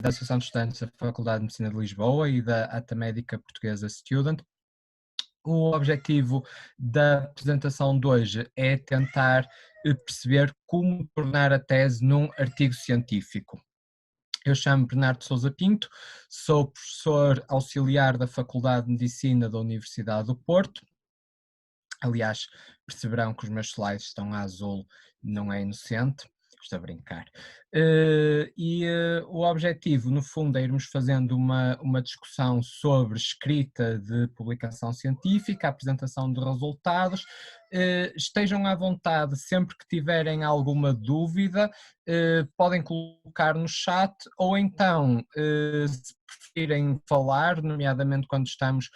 da Associação de Estudantes da Faculdade de Medicina de Lisboa e da ATA Médica Portuguesa Student. O objetivo da apresentação de hoje é tentar perceber como tornar a tese num artigo científico. Eu chamo-me Bernardo Sousa Pinto, sou professor auxiliar da Faculdade de Medicina da Universidade do Porto. Aliás, perceberão que os meus slides estão a azul, não é inocente, estou a brincar. O objetivo, no fundo, é irmos fazendo uma discussão sobre escrita de publicação científica, apresentação de resultados. Estejam à vontade, sempre que tiverem alguma dúvida, podem colocar no chat ou então, se preferirem falar, nomeadamente quando estamos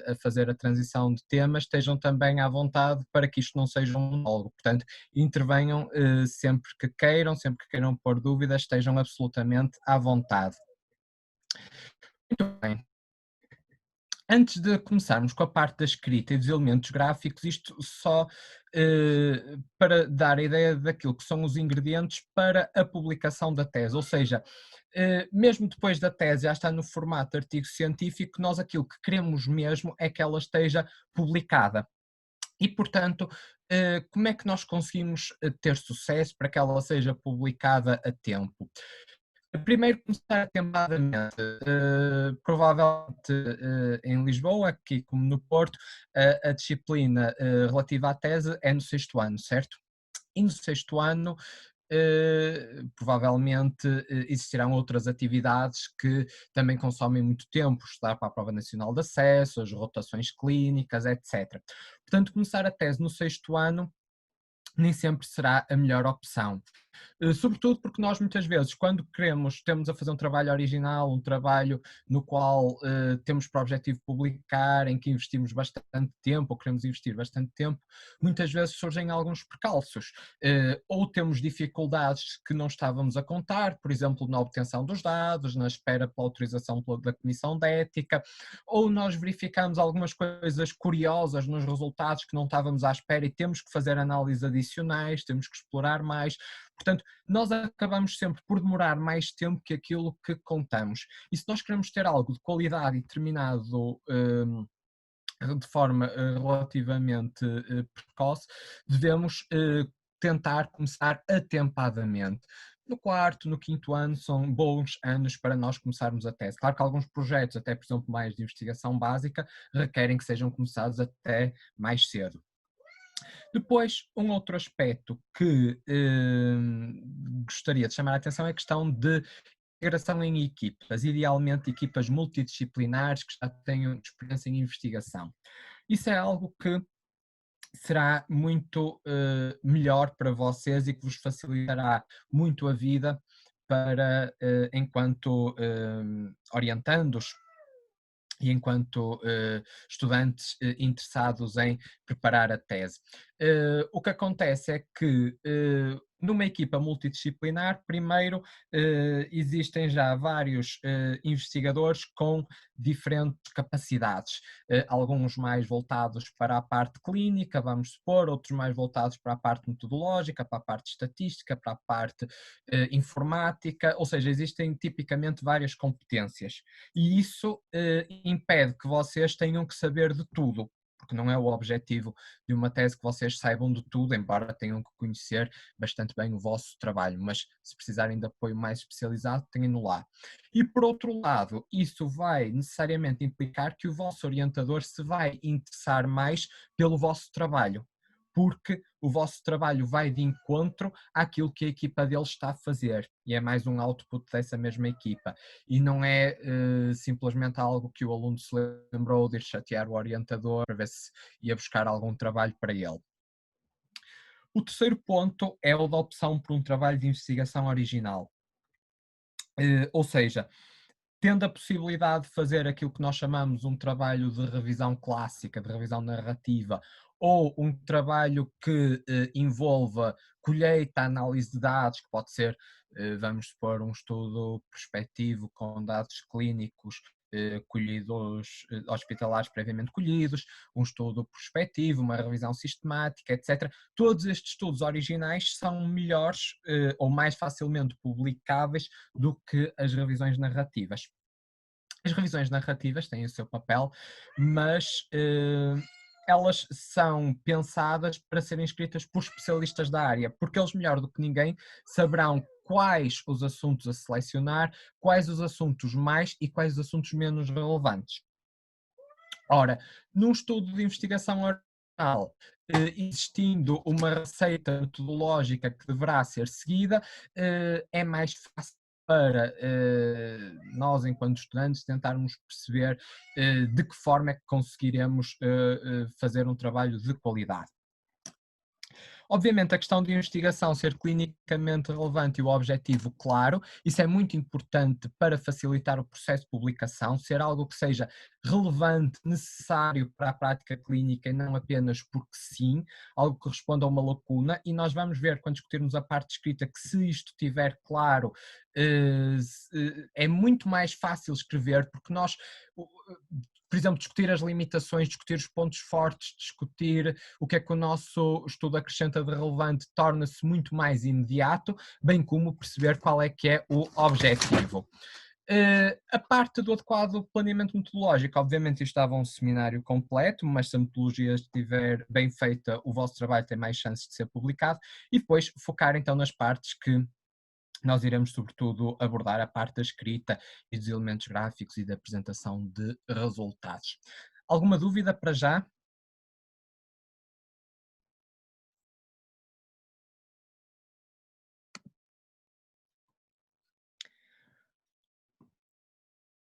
a fazer a transição de temas, estejam também à vontade para que isto não seja um monólogo. Portanto, intervenham sempre que queiram pôr dúvidas, estejam absolutamente à vontade. Muito bem. Antes de começarmos com a parte da escrita e dos elementos gráficos, isto só para dar a ideia daquilo que são os ingredientes para a publicação da tese, ou seja, mesmo depois da tese já está no formato de artigo científico, nós aquilo que queremos mesmo é que ela esteja publicada. E, portanto, como é que nós conseguimos ter sucesso para que ela seja publicada a tempo? Primeiro começar atempadamente, provavelmente em Lisboa, aqui como no Porto, a disciplina relativa à tese é no sexto ano, certo? E no sexto ano, provavelmente existirão outras atividades que também consomem muito tempo, estudar para a prova nacional de acesso, as rotações clínicas, etc. Portanto, começar a tese no sexto ano nem sempre será a melhor opção. Sobretudo porque nós muitas vezes, quando temos a fazer um trabalho original, um trabalho no qual temos por objetivo publicar, em que investimos bastante tempo, ou queremos investir bastante tempo, muitas vezes surgem alguns percalços. Ou temos dificuldades que não estávamos a contar, por exemplo, na obtenção dos dados, na espera pela autorização da Comissão de Ética, ou nós verificamos algumas coisas curiosas nos resultados que não estávamos à espera e temos que fazer análises adicionais, temos que explorar mais. Portanto, nós acabamos sempre por demorar mais tempo que aquilo que contamos. E se nós queremos ter algo de qualidade e terminado de forma relativamente precoce, devemos tentar começar atempadamente. No quarto, no quinto ano, são bons anos para nós começarmos a tese. Claro que alguns projetos, até por exemplo mais de investigação básica, requerem que sejam começados até mais cedo. Depois, um outro aspecto que gostaria de chamar a atenção é a questão de integração em equipas, idealmente equipas multidisciplinares que já tenham experiência em investigação. Isso é algo que será muito melhor para vocês e que vos facilitará muito a vida para, enquanto orientandos e enquanto estudantes interessados em preparar a tese. O que acontece é que numa equipa multidisciplinar, primeiro, existem já vários investigadores com diferentes capacidades, alguns mais voltados para a parte clínica, vamos supor, outros mais voltados para a parte metodológica, para a parte estatística, para a parte informática, ou seja, existem tipicamente várias competências. E isso impede que vocês tenham que saber de tudo, porque não é o objetivo de uma tese que vocês saibam de tudo, embora tenham que conhecer bastante bem o vosso trabalho, mas se precisarem de apoio mais especializado, tenham-no lá. E por outro lado, isso vai necessariamente implicar que o vosso orientador se vai interessar mais pelo vosso trabalho, porque o vosso trabalho vai de encontro àquilo que a equipa dele está a fazer, e é mais um output dessa mesma equipa, e não é simplesmente algo que o aluno se lembrou de ir chatear o orientador para ver se ia buscar algum trabalho para ele. O terceiro ponto é o da opção por um trabalho de investigação original, ou seja, tendo a possibilidade de fazer aquilo que nós chamamos um trabalho de revisão clássica, de revisão narrativa, ou um trabalho que envolva colheita, análise de dados, que pode ser, vamos supor, um estudo prospectivo com dados clínicos hospitalares previamente colhidos, um estudo prospectivo, uma revisão sistemática, etc. Todos estes estudos originais são melhores ou mais facilmente publicáveis do que as revisões narrativas. As revisões narrativas têm o seu papel, mas elas são pensadas para serem escritas por especialistas da área, porque eles, melhor do que ninguém, saberão quais os assuntos a selecionar, quais os assuntos mais e quais os assuntos menos relevantes. Ora, num estudo de investigação oral, existindo uma receita metodológica que deverá ser seguida, é mais fácil para nós, enquanto estudantes, tentarmos perceber de que forma é que conseguiremos fazer um trabalho de qualidade. Obviamente, a questão de investigação ser clinicamente relevante e o objetivo claro, isso é muito importante para facilitar o processo de publicação, ser algo que seja relevante, necessário para a prática clínica e não apenas porque sim, algo que responda a uma lacuna, e nós vamos ver, quando discutirmos a parte escrita, que se isto estiver claro, é muito mais fácil escrever, porque nós, por exemplo, discutir as limitações, discutir os pontos fortes, discutir o que é que o nosso estudo acrescenta de relevante, torna-se muito mais imediato, bem como perceber qual é que é o objetivo. A parte do adequado planeamento metodológico, obviamente isto dava um seminário completo, mas se a metodologia estiver bem feita, o vosso trabalho tem mais chances de ser publicado, e depois focar então nas partes que nós iremos sobretudo abordar, a parte da escrita e dos elementos gráficos e da apresentação de resultados. Alguma dúvida para já?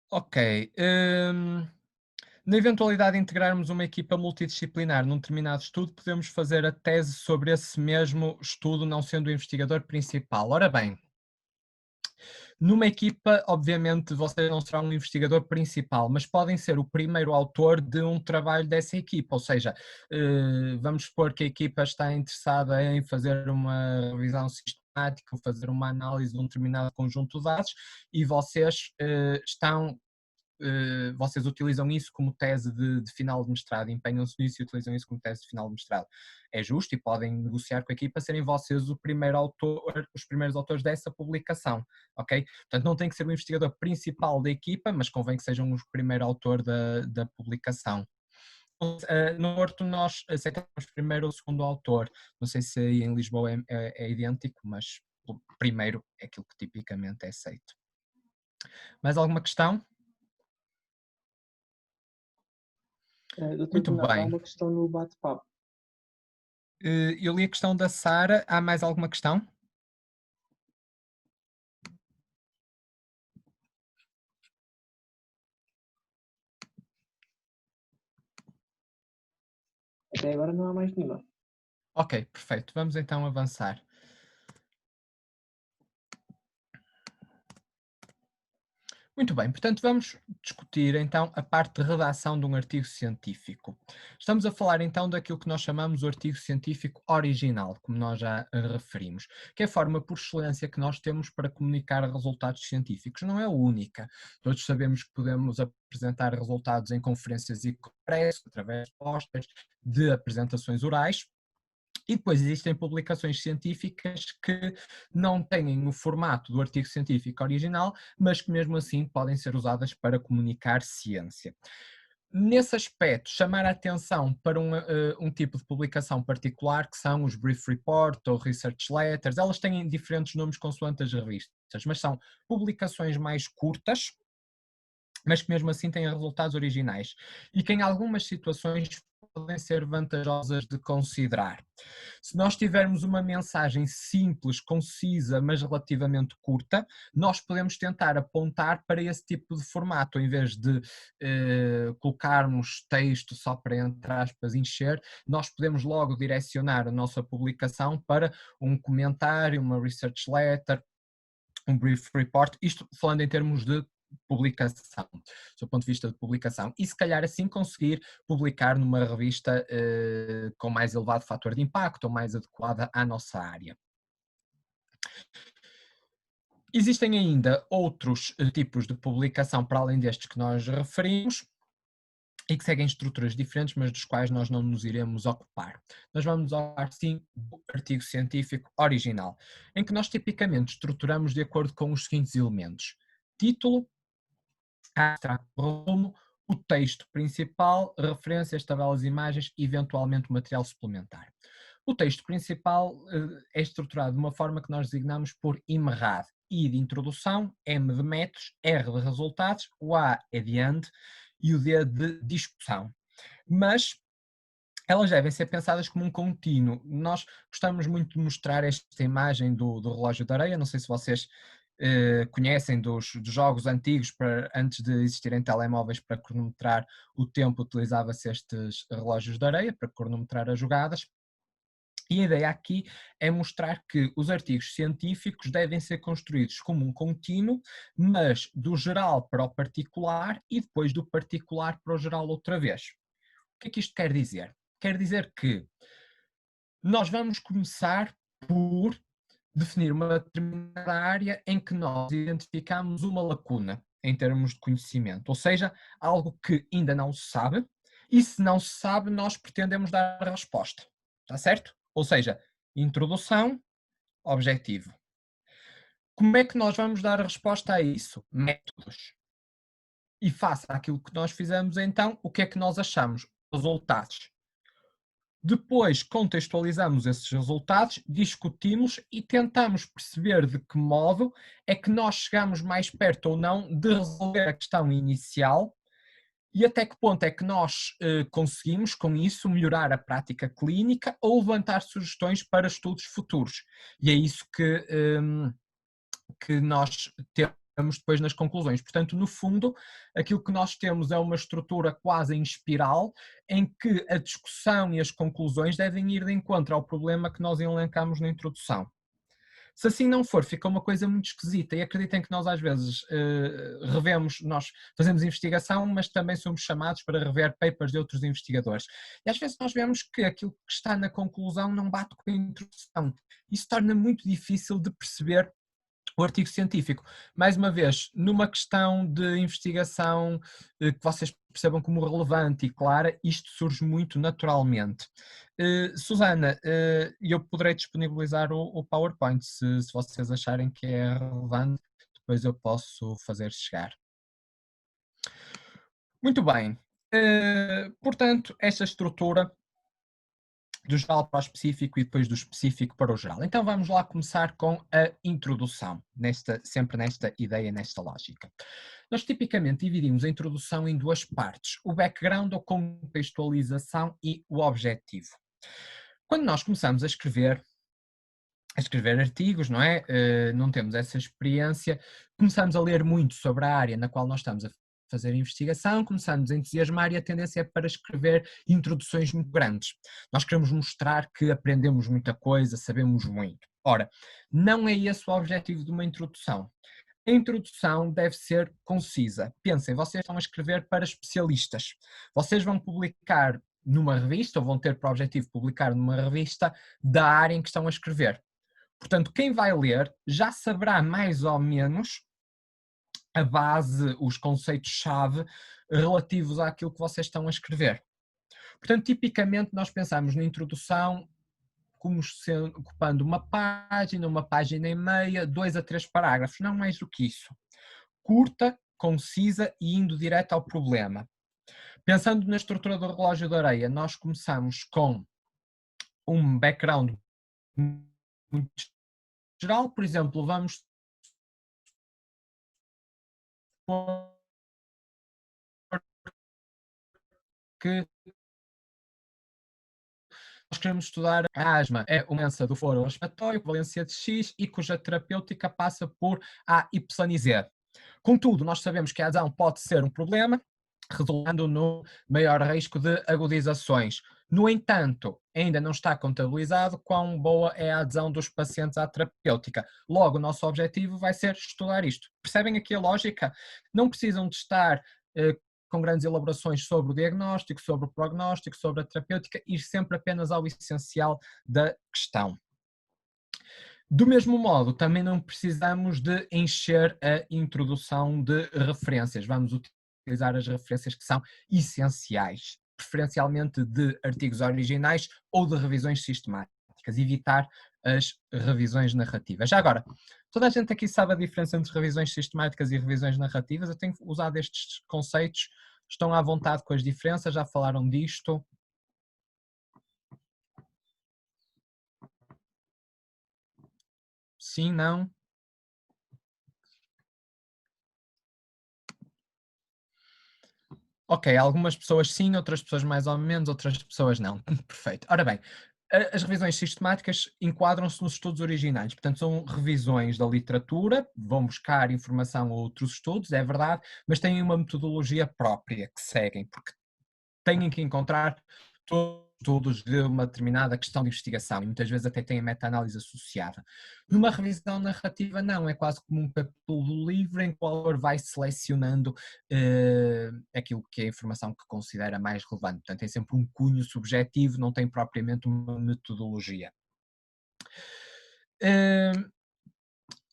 Ok. Na eventualidade de integrarmos uma equipa multidisciplinar num determinado estudo, podemos fazer a tese sobre esse mesmo estudo, não sendo o investigador principal. Ora bem, numa equipa, obviamente, vocês não serão um investigador principal, mas podem ser o primeiro autor de um trabalho dessa equipa, ou seja, vamos supor que a equipa está interessada em fazer uma revisão sistemática ou fazer uma análise de um determinado conjunto de dados e vocês vocês utilizam isso como tese de final de mestrado, empenham-se nisso e utilizam isso como tese de final de mestrado. É justo e podem negociar com a equipa serem vocês o primeiro autor, os primeiros autores dessa publicação, ok? Portanto, não tem que ser o investigador principal da equipa, mas convém que sejam o primeiro autor da publicação. No Horto nós aceitamos primeiro o segundo autor, não sei se aí em Lisboa é idêntico, mas o primeiro é aquilo que tipicamente é aceito. Mais alguma questão? Doutor Muito Bernardo, há bem. uma questão no bate-papo. Eu li a questão da Sara. Há mais alguma questão? Até agora não há mais nenhuma. Ok, perfeito. Vamos então avançar. Muito bem, portanto vamos discutir então a parte de redação de um artigo científico. Estamos a falar então daquilo que nós chamamos o artigo científico original, como nós já referimos, que é a forma por excelência que nós temos para comunicar resultados científicos. Não é a única. Todos sabemos que podemos apresentar resultados em conferências e congressos, através de posters, de apresentações orais. E depois existem publicações científicas que não têm o formato do artigo científico original, mas que mesmo assim podem ser usadas para comunicar ciência. Nesse aspecto, chamar a atenção para um tipo de publicação particular, que são os brief report ou research letters. Elas têm diferentes nomes consoante as revistas, mas são publicações mais curtas, mas que mesmo assim têm resultados originais e que em algumas situações podem ser vantajosas de considerar. Se nós tivermos uma mensagem simples, concisa, mas relativamente curta, nós podemos tentar apontar para esse tipo de formato, em vez de colocarmos texto só para, entre aspas, encher, nós podemos logo direcionar a nossa publicação para um comentário, uma research letter, um brief report, isto falando em termos de publicação, do seu ponto de vista de publicação, e se calhar assim conseguir publicar numa revista com mais elevado fator de impacto ou mais adequada à nossa área. Existem ainda outros tipos de publicação para além destes que nós referimos e que seguem estruturas diferentes, mas dos quais nós não nos iremos ocupar. Nós vamos ocupar, sim, do artigo científico original, em que nós tipicamente estruturamos de acordo com os seguintes elementos: título, abstrato, resumo, o texto principal, referências, tabelas, imagens e eventualmente material suplementar. O texto principal é estruturado de uma forma que nós designamos por IMRAD. I de introdução, M de métodos, R de resultados, o A é de AND e o D de discussão. Mas elas devem ser pensadas como um contínuo. Nós gostamos muito de mostrar esta imagem do relógio de areia, não sei se vocês conhecem dos jogos antigos, antes de existirem telemóveis para cronometrar o tempo, utilizava-se estes relógios de areia para cronometrar as jogadas. E a ideia aqui é mostrar que os artigos científicos devem ser construídos como um contínuo, mas do geral para o particular e depois do particular para o geral outra vez. O que é que isto quer dizer? Quer dizer que nós vamos começar por definir uma determinada área em que nós identificamos uma lacuna em termos de conhecimento, ou seja, algo que ainda não se sabe, e se não se sabe, nós pretendemos dar a resposta. Está certo? Ou seja, introdução, objetivo. Como é que nós vamos dar a resposta a isso? Métodos. E face àquilo que nós fizemos, então, o que é que nós achamos? Resultados. Depois contextualizamos esses resultados, discutimos e tentamos perceber de que modo é que nós chegamos mais perto ou não de resolver a questão inicial e até que ponto é que nós conseguimos, com isso, melhorar a prática clínica ou levantar sugestões para estudos futuros. E é isso que nós temos depois nas conclusões. Portanto, no fundo, aquilo que nós temos é uma estrutura quase em espiral, em que a discussão e as conclusões devem ir de encontro ao problema que nós elencamos na introdução. Se assim não for, fica uma coisa muito esquisita e acreditem que nós às vezes revemos, nós fazemos investigação, mas também somos chamados para rever papers de outros investigadores. E às vezes nós vemos que aquilo que está na conclusão não bate com a introdução. Isso torna muito difícil de perceber o artigo científico. Mais uma vez, numa questão de investigação que vocês percebam como relevante e clara, isto surge muito naturalmente. Susana, eu poderei disponibilizar o PowerPoint se vocês acharem que é relevante, depois eu posso fazer chegar. Muito bem. Portanto, esta estrutura do geral para o específico e depois do específico para o geral. Então vamos lá começar com a introdução, sempre nesta ideia, nesta lógica. Nós tipicamente dividimos a introdução em duas partes, o background ou contextualização e o objetivo. Quando nós começamos a escrever artigos, não é? Não temos essa experiência, começamos a ler muito sobre a área na qual nós estamos a fazer investigação, começamos a entusiasmar e a tendência é para escrever introduções muito grandes. Nós queremos mostrar que aprendemos muita coisa, sabemos muito. Ora, não é esse o objetivo de uma introdução. A introdução deve ser concisa. Pensem, vocês estão a escrever para especialistas. Vocês vão publicar numa revista, ou vão ter por objetivo publicar numa revista da área em que estão a escrever. Portanto, quem vai ler já saberá mais ou menos a base, os conceitos-chave relativos àquilo que vocês estão a escrever. Portanto, tipicamente nós pensamos na introdução como ocupando uma página e meia, 2 a 3 parágrafos, não mais do que isso. Curta, concisa e indo direto ao problema. Pensando na estrutura do relógio de areia, nós começamos com um background muito geral, por exemplo, vamos que nós queremos estudar a asma, é uma doença do foro respiratório, valência de X e cuja terapêutica passa por A, Y e Z. Contudo, nós sabemos que a adesão pode ser um problema, resultando no maior risco de agudizações. No entanto, ainda não está contabilizado quão boa é a adesão dos pacientes à terapêutica. Logo, o nosso objetivo vai ser estudar isto. Percebem aqui a lógica? Não precisam de estar com grandes elaborações sobre o diagnóstico, sobre o prognóstico, sobre a terapêutica, ir sempre apenas ao essencial da questão. Do mesmo modo, também não precisamos de encher a introdução de referências. Vamos utilizar as referências que são essenciais, preferencialmente de artigos originais ou de revisões sistemáticas, evitar as revisões narrativas. Já agora, toda a gente aqui sabe a diferença entre revisões sistemáticas e revisões narrativas. Eu tenho usado estes conceitos, estão à vontade com as diferenças, já falaram disto. Sim, não? Ok, algumas pessoas sim, outras pessoas mais ou menos, outras pessoas não. Perfeito. Ora bem, as revisões sistemáticas enquadram-se nos estudos originais, portanto são revisões da literatura, vão buscar informação a outros estudos, é verdade, mas têm uma metodologia própria que seguem, porque têm que encontrar todos os estudos de uma determinada questão de investigação e muitas vezes até têm meta-análise associada. Numa revisão narrativa não, é quase como um capítulo do livro em que o autor vai selecionando aquilo que é a informação que considera mais relevante. Portanto, tem sempre um cunho subjetivo, não tem propriamente uma metodologia.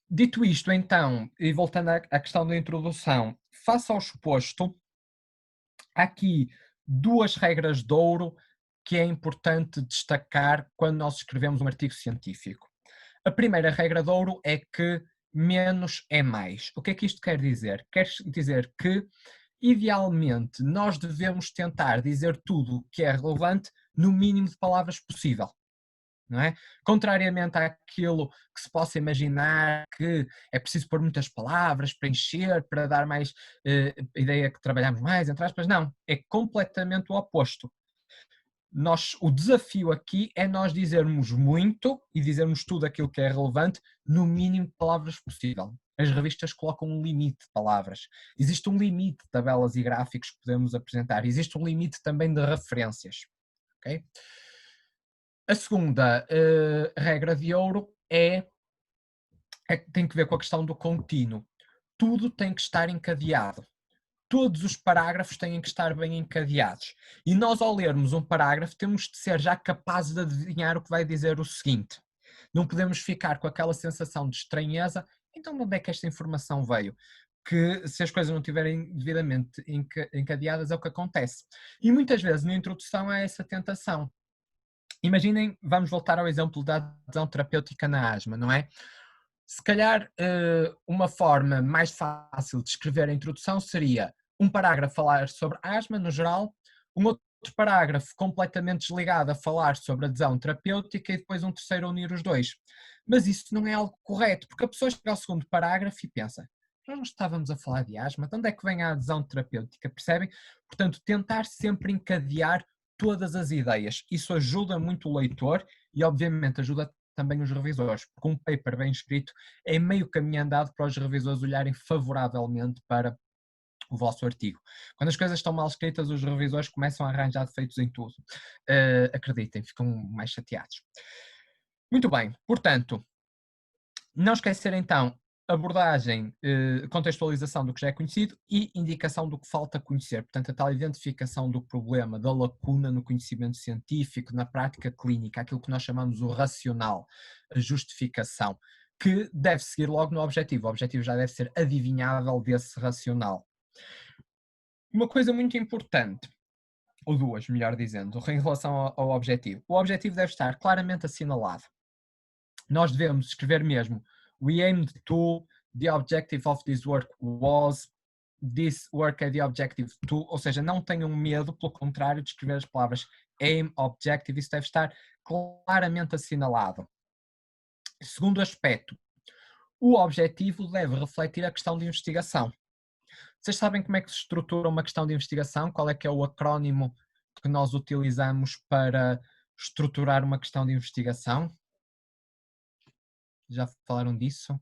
Dito isto, então, e voltando à questão da introdução, face ao exposto, há aqui duas regras de ouro que é importante destacar quando nós escrevemos um artigo científico. A primeira regra de ouro é que menos é mais. O que é que isto quer dizer? Quer dizer que, idealmente, nós devemos tentar dizer tudo o que é relevante no mínimo de palavras possível. Não é? Contrariamente àquilo que se possa imaginar que é preciso pôr muitas palavras para encher, para dar mais ideia que trabalhamos mais, entre aspas, não, é completamente o oposto. O desafio aqui é nós dizermos muito e dizermos tudo aquilo que é relevante no mínimo de palavras possível. As revistas colocam um limite de palavras. Existe um limite de tabelas e gráficos que podemos apresentar. Existe um limite também de referências. Okay? A segunda regra de ouro tem que ver com a questão do contínuo. Tudo tem que estar encadeado. Todos os parágrafos têm que estar bem encadeados. E nós, ao lermos um parágrafo, temos de ser já capazes de adivinhar o que vai dizer o seguinte. Não podemos ficar com aquela sensação de estranheza. Então, de onde é que esta informação veio? Que se as coisas não estiverem devidamente encadeadas, é o que acontece. E muitas vezes, na introdução, há essa tentação. Imaginem, vamos voltar ao exemplo da adesão terapêutica na asma, não é? Se calhar uma forma mais fácil de escrever a introdução seria um parágrafo a falar sobre asma no geral, um outro parágrafo completamente desligado a falar sobre adesão terapêutica e depois um terceiro a unir os dois. Mas isso não é algo correto, porque a pessoa chega ao segundo parágrafo e pensa: nós não estávamos a falar de asma, de onde é que vem a adesão terapêutica, percebem? Portanto, tentar sempre encadear todas as ideias. Isso ajuda muito o leitor e, obviamente, ajuda também os revisores, porque um paper bem escrito é meio caminho andado para os revisores olharem favoravelmente para o vosso artigo. Quando as coisas estão mal escritas, os revisores começam a arranjar defeitos em tudo. Acreditem, ficam mais chateados. Muito bem, portanto, não esquecer então abordagem, contextualização do que já é conhecido e indicação do que falta conhecer. Portanto, a tal identificação do problema, da lacuna no conhecimento científico, na prática clínica, aquilo que nós chamamos o racional, a justificação, que deve seguir logo no objetivo. O objetivo já deve ser adivinhável desse racional. Uma coisa muito importante, ou duas, melhor dizendo, em relação ao objetivo. O objetivo deve estar claramente assinalado. Nós devemos escrever mesmo: we aimed to, the objective of this work was, this work had the objective to, ou seja, não tenham medo, pelo contrário, de escrever as palavras aim, objective, isso deve estar claramente assinalado. Segundo aspecto, o objetivo deve refletir a questão de investigação. Vocês sabem como é que se estrutura uma questão de investigação? Qual é que é o acrónimo que nós utilizamos para estruturar uma questão de investigação? Já falaram disso?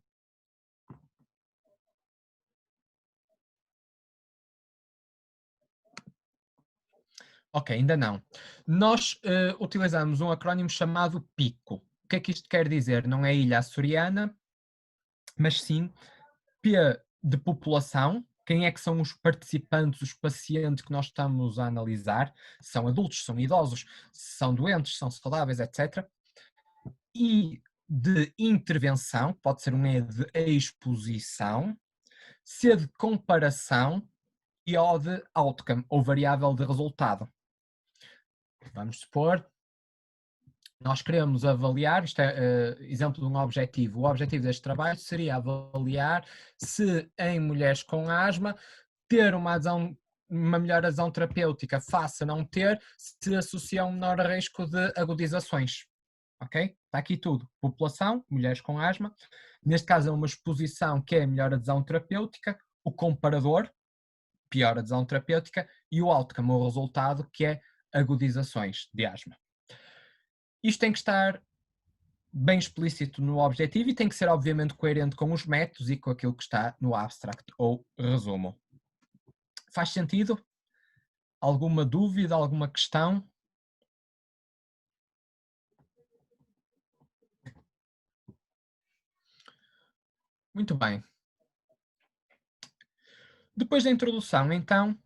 Ok, ainda não. Nós utilizamos um acrónimo chamado PICO. O que é que isto quer dizer? Não é ilha açoriana, mas sim P de população. Quem é que são os participantes, os pacientes que nós estamos a analisar? São adultos, são idosos, são doentes, são saudáveis, etc. E de intervenção, pode ser um E de exposição, C de comparação e O de outcome, ou variável de resultado. Vamos supor, nós queremos avaliar, isto é exemplo de um objetivo, o objetivo deste trabalho seria avaliar se em mulheres com asma ter uma melhor adesão terapêutica face a não ter, se associa a um menor risco de agudizações. Ok? Está aqui tudo. População, mulheres com asma. Neste caso é uma exposição que é a melhor adesão terapêutica, o comparador, pior adesão terapêutica, e o outcome, o resultado, que é agudizações de asma. Isto tem que estar bem explícito no objetivo e tem que ser obviamente coerente com os métodos e com aquilo que está no abstract ou resumo. Faz sentido? Alguma dúvida, alguma questão? Muito bem. Depois da introdução, então,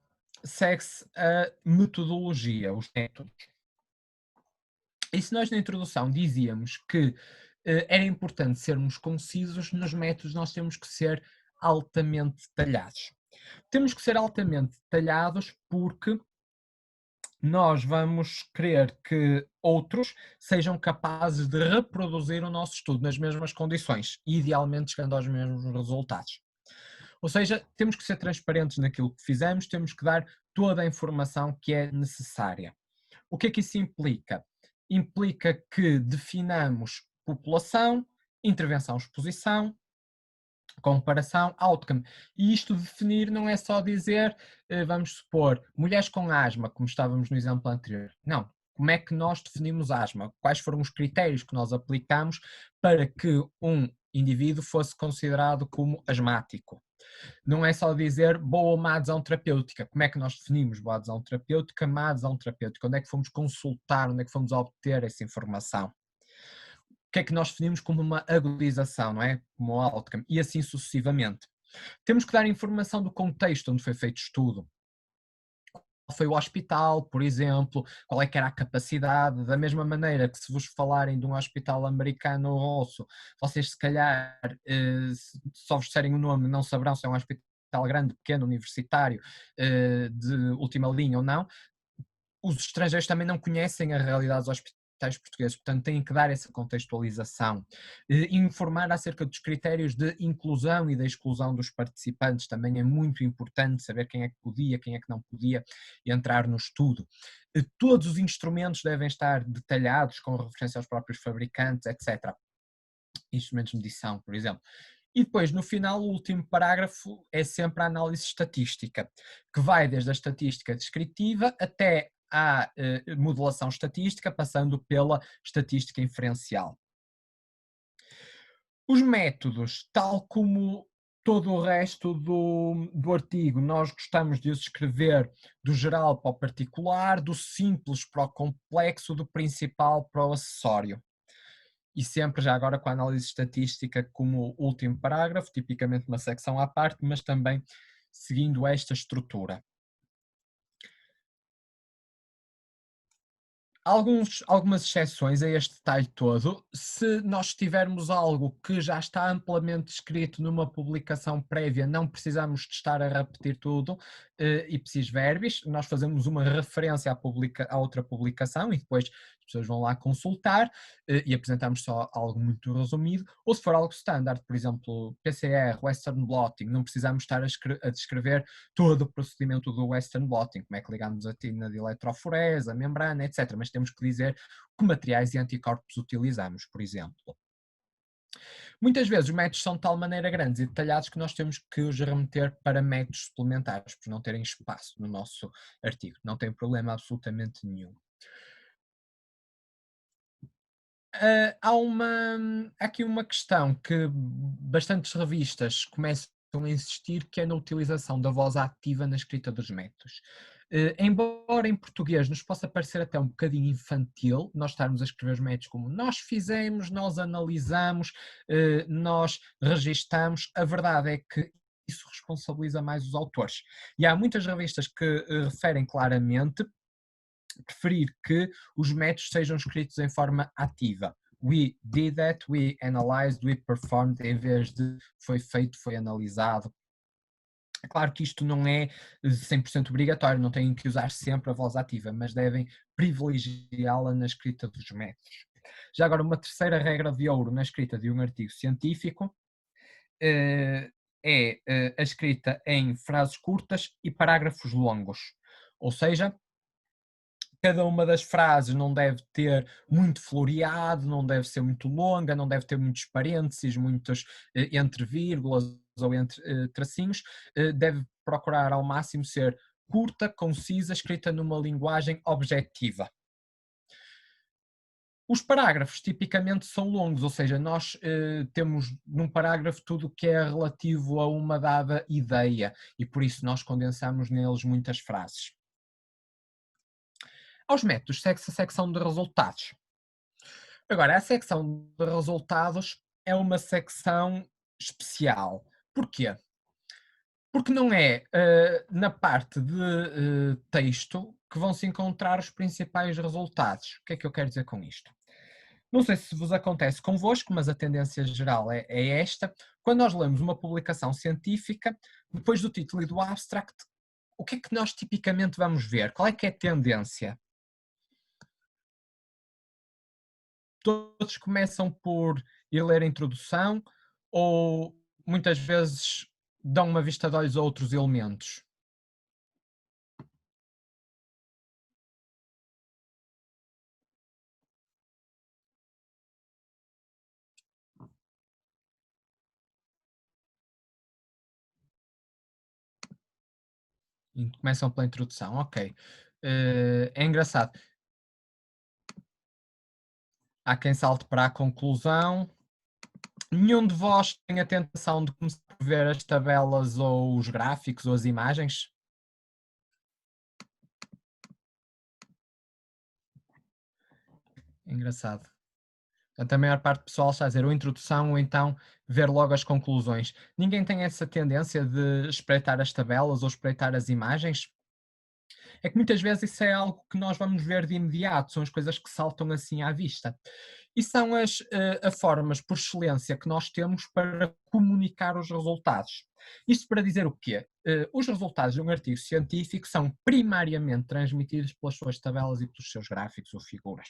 segue-se a metodologia, os métodos. E se nós na introdução dizíamos que era importante sermos concisos, nos métodos nós temos que ser altamente detalhados. Temos que ser altamente detalhados porque nós vamos querer que outros sejam capazes de reproduzir o nosso estudo nas mesmas condições, idealmente chegando aos mesmos resultados. Ou seja, temos que ser transparentes naquilo que fizemos, temos que dar toda a informação que é necessária. O que é que isso implica? Implica que definamos população, intervenção, exposição, comparação, outcome. E isto definir não é só dizer, vamos supor, mulheres com asma, como estávamos no exemplo anterior. Não. Como é que nós definimos asma? Quais foram os critérios que nós aplicamos para que um indivíduo fosse considerado como asmático? Não é só dizer boa ou má adesão terapêutica. Como é que nós definimos boa adesão terapêutica, má adesão terapêutica? Onde é que fomos consultar? Onde é que fomos obter essa informação? O que é que nós definimos como uma agudização, não é? Como outcome, e assim sucessivamente. Temos que dar informação do contexto onde foi feito o estudo. Qual foi o hospital, por exemplo, qual é que era a capacidade, da mesma maneira que se vos falarem de um hospital americano ou russo, vocês se calhar, se só vos disserem o nome, não saberão se é um hospital grande, pequeno, universitário, de última linha ou não. Os estrangeiros também não conhecem a realidade dos hospitais portugueses, portanto têm que dar essa contextualização. Informar acerca dos critérios de inclusão e da exclusão dos participantes também é muito importante, saber quem é que podia, quem é que não podia entrar no estudo. Todos os instrumentos devem estar detalhados, com referência aos próprios fabricantes, etc. Instrumentos de medição, por exemplo. E depois, no final, o último parágrafo é sempre a análise estatística, que vai desde a estatística descritiva até à modelação estatística, passando pela estatística inferencial. Os métodos, tal como todo o resto do artigo, nós gostamos de os escrever do geral para o particular, do simples para o complexo, do principal para o acessório. E sempre já agora com a análise estatística como último parágrafo, tipicamente uma secção à parte, mas também seguindo esta estrutura. Algumas exceções a este detalhe todo, se nós tivermos algo que já está amplamente escrito numa publicação prévia, não precisamos de estar a repetir tudo, ipsis verbis, nós fazemos uma referência à outra publicação e depois as pessoas vão lá consultar e apresentamos só algo muito resumido, ou se for algo standard, por exemplo, PCR, Western blotting, não precisamos estar a descrever todo o procedimento do Western blotting, como é que ligamos a tina de eletroforese, a membrana, etc. Mas temos que dizer que materiais e anticorpos utilizamos, por exemplo. Muitas vezes os métodos são de tal maneira grandes e detalhados que nós temos que os remeter para métodos suplementares, por não terem espaço no nosso artigo. Não tem problema absolutamente nenhum. Há aqui uma questão que bastantes revistas começam a insistir, que é na utilização da voz ativa na escrita dos métodos. Embora em português nos possa parecer até um bocadinho infantil, nós estarmos a escrever os métodos como nós fizemos, nós analisamos, nós registamos, a verdade é que isso responsabiliza mais os autores. E há muitas revistas que referem claramente preferir que os métodos sejam escritos em forma ativa. we did that, we analyzed, we performed, em vez de foi feito, foi analisado. É claro que isto não é 100% obrigatório, não têm que usar sempre a voz ativa, mas devem privilegiá-la na escrita dos métodos. Já agora, uma terceira regra de ouro na escrita de um artigo científico é a escrita em frases curtas e parágrafos longos. Ou seja, cada uma das frases não deve ter muito floreado, não deve ser muito longa, não deve ter muitos parênteses, muitos entre vírgulas ou entre tracinhos, deve procurar ao máximo ser curta, concisa, escrita numa linguagem objetiva. Os parágrafos tipicamente são longos, ou seja, nós temos num parágrafo tudo o que é relativo a uma dada ideia e por isso nós condensamos neles muitas frases. Aos métodos segue-se a secção de resultados. Agora, a secção de resultados é uma secção especial. Porquê? Porque não é na parte de texto que vão se encontrar os principais resultados. O que é que eu quero dizer com isto? Não sei se vos acontece convosco, mas a tendência geral é esta. Quando nós lemos uma publicação científica, depois do título e do abstract, o que é que nós tipicamente vamos ver? Qual é que é a tendência? Todos começam por ir ler a introdução ou muitas vezes dão uma vista de olhos a outros elementos? Começam pela introdução, ok. É engraçado. Há quem salte para a conclusão. Nenhum de vós tem a tentação de começar a ver as tabelas ou os gráficos ou as imagens? Engraçado. Portanto, a maior parte do pessoal está a dizer ou introdução ou então ver logo as conclusões. Ninguém tem essa tendência de espreitar as tabelas ou espreitar as imagens? É que muitas vezes isso é algo que nós vamos ver de imediato, são as coisas que saltam assim à vista. E são as formas por excelência que nós temos para comunicar os resultados. Isto para dizer o quê? Os resultados de um artigo científico são primariamente transmitidos pelas suas tabelas e pelos seus gráficos ou figuras.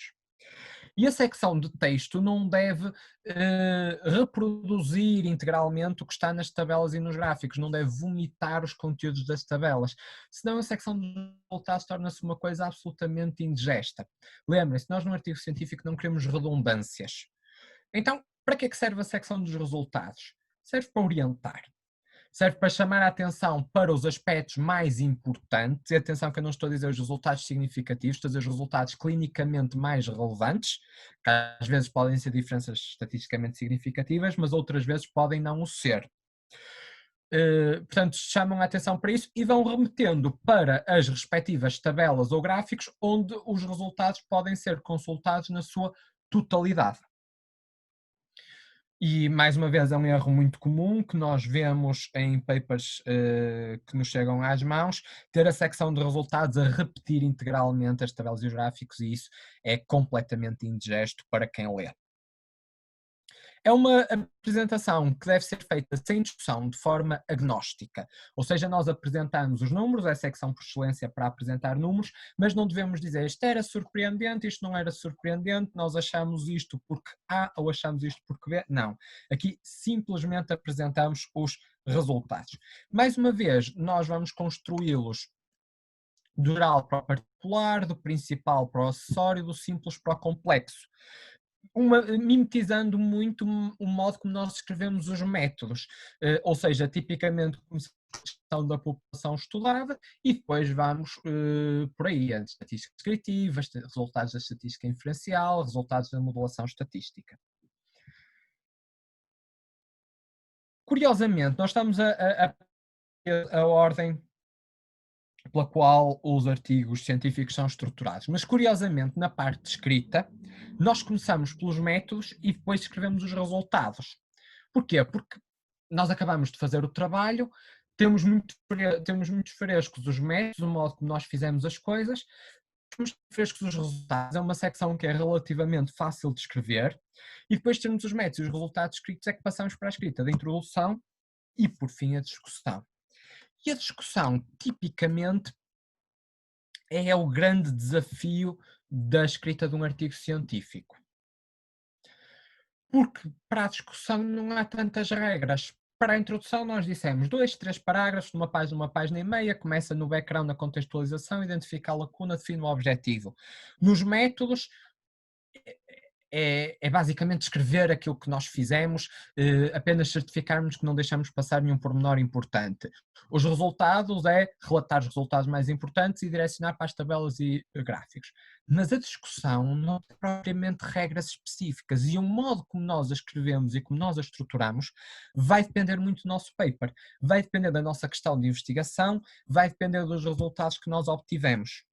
E a secção de texto não deve reproduzir integralmente o que está nas tabelas e nos gráficos, não deve vomitar os conteúdos das tabelas, senão a secção de resultados torna-se uma coisa absolutamente indigesta. Lembrem-se, nós no artigo científico não queremos redundâncias. Então, para que é que serve a secção dos resultados? Serve para orientar. Serve para chamar a atenção para os aspectos mais importantes, e atenção que eu não estou a dizer os resultados significativos, estou a dizer os resultados clinicamente mais relevantes, que às vezes podem ser diferenças estatisticamente significativas, mas outras vezes podem não o ser. Portanto, chamam a atenção para isso e vão remetendo para as respectivas tabelas ou gráficos onde os resultados podem ser consultados na sua totalidade. E, mais uma vez, é um erro muito comum que nós vemos em papers que nos chegam às mãos, ter a secção de resultados a repetir integralmente as tabelas e os gráficos, e isso é completamente indigesto para quem lê. É uma apresentação que deve ser feita sem discussão, de forma agnóstica. Ou seja, nós apresentamos os números, é a secção por excelência para apresentar números, mas não devemos dizer isto era surpreendente, isto não era surpreendente, nós achamos isto porque A ou achamos isto porque B. Não. Aqui simplesmente apresentamos os resultados. Mais uma vez, nós vamos construí-los do geral para o particular, do principal para o acessório, do simples para o complexo. Mimetizando muito o modo como nós escrevemos os métodos, ou seja, tipicamente começamos com a questão da população estudada e depois vamos por aí, a estatística descritiva, resultados da estatística inferencial, resultados da modelação estatística. Curiosamente, nós estamos a ordem pela qual os artigos científicos são estruturados. Mas, curiosamente, na parte de escrita, nós começamos pelos métodos e depois escrevemos os resultados. Porquê? Porque nós acabamos de fazer o trabalho, temos muito frescos os métodos, o modo como nós fizemos as coisas, Temos frescos os resultados, é uma secção que é relativamente fácil de escrever, e depois temos os métodos e os resultados escritos é que passamos para a escrita da introdução e, por fim, a discussão. E a discussão, tipicamente, é o grande desafio da escrita de um artigo científico. Porque para a discussão não há tantas regras. Para a introdução nós dissemos 2, 3 parágrafos, uma página e meia, começa no background, na contextualização, identifica a lacuna, define o objetivo. Nos métodos, é basicamente escrever aquilo que nós fizemos, apenas certificarmos que não deixamos passar nenhum pormenor importante. Os resultados é relatar os resultados mais importantes e direcionar para as tabelas e gráficos. Mas a discussão não tem propriamente regras específicas e o modo como nós a escrevemos e como nós a estruturamos vai depender muito do nosso paper, vai depender da nossa questão de investigação, vai depender dos resultados que nós obtivemos.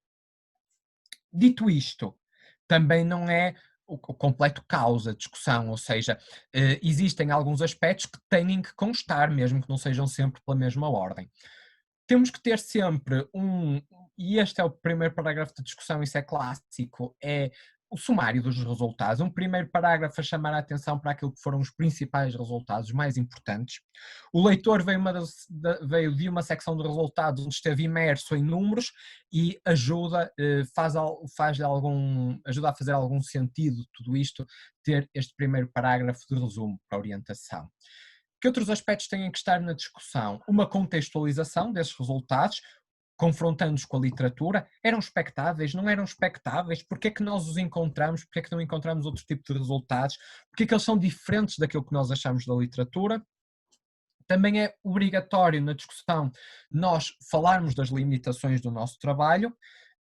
Dito isto, também não é o completo caos a discussão, ou seja, existem alguns aspectos que têm que constar, mesmo que não sejam sempre pela mesma ordem. Temos que ter sempre e este é o primeiro parágrafo de discussão, isso é clássico, é o sumário dos resultados. Um primeiro parágrafo a chamar a atenção para aquilo que foram os principais resultados, os mais importantes. O leitor veio de uma secção de resultados onde esteve imerso em números e ajuda a fazer algum sentido tudo isto, ter este primeiro parágrafo de resumo para orientação. Que outros aspectos têm que estar na discussão? Uma contextualização desses resultados, confrontando-os com a literatura. Eram expectáveis? Não eram expectáveis? Porquê é que nós os encontramos? Porquê é que não encontramos outro tipo de resultados? Porquê é que eles são diferentes daquilo que nós achamos da literatura? Também é obrigatório na discussão nós falarmos das limitações do nosso trabalho,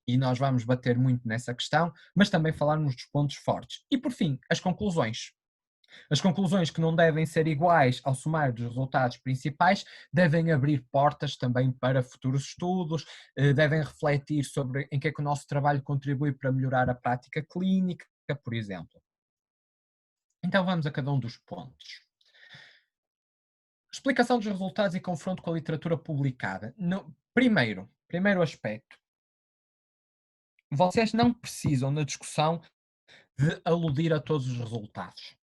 e nós vamos bater muito nessa questão, mas também falarmos dos pontos fortes. E por fim, as conclusões. As conclusões que não devem ser iguais ao sumário dos resultados principais devem abrir portas também para futuros estudos, devem refletir sobre em que é que o nosso trabalho contribui para melhorar a prática clínica, por exemplo. Então vamos a cada um dos pontos. Explicação dos resultados e confronto com a literatura publicada. Primeiro aspecto. Vocês não precisam na discussão de aludir a todos os resultados.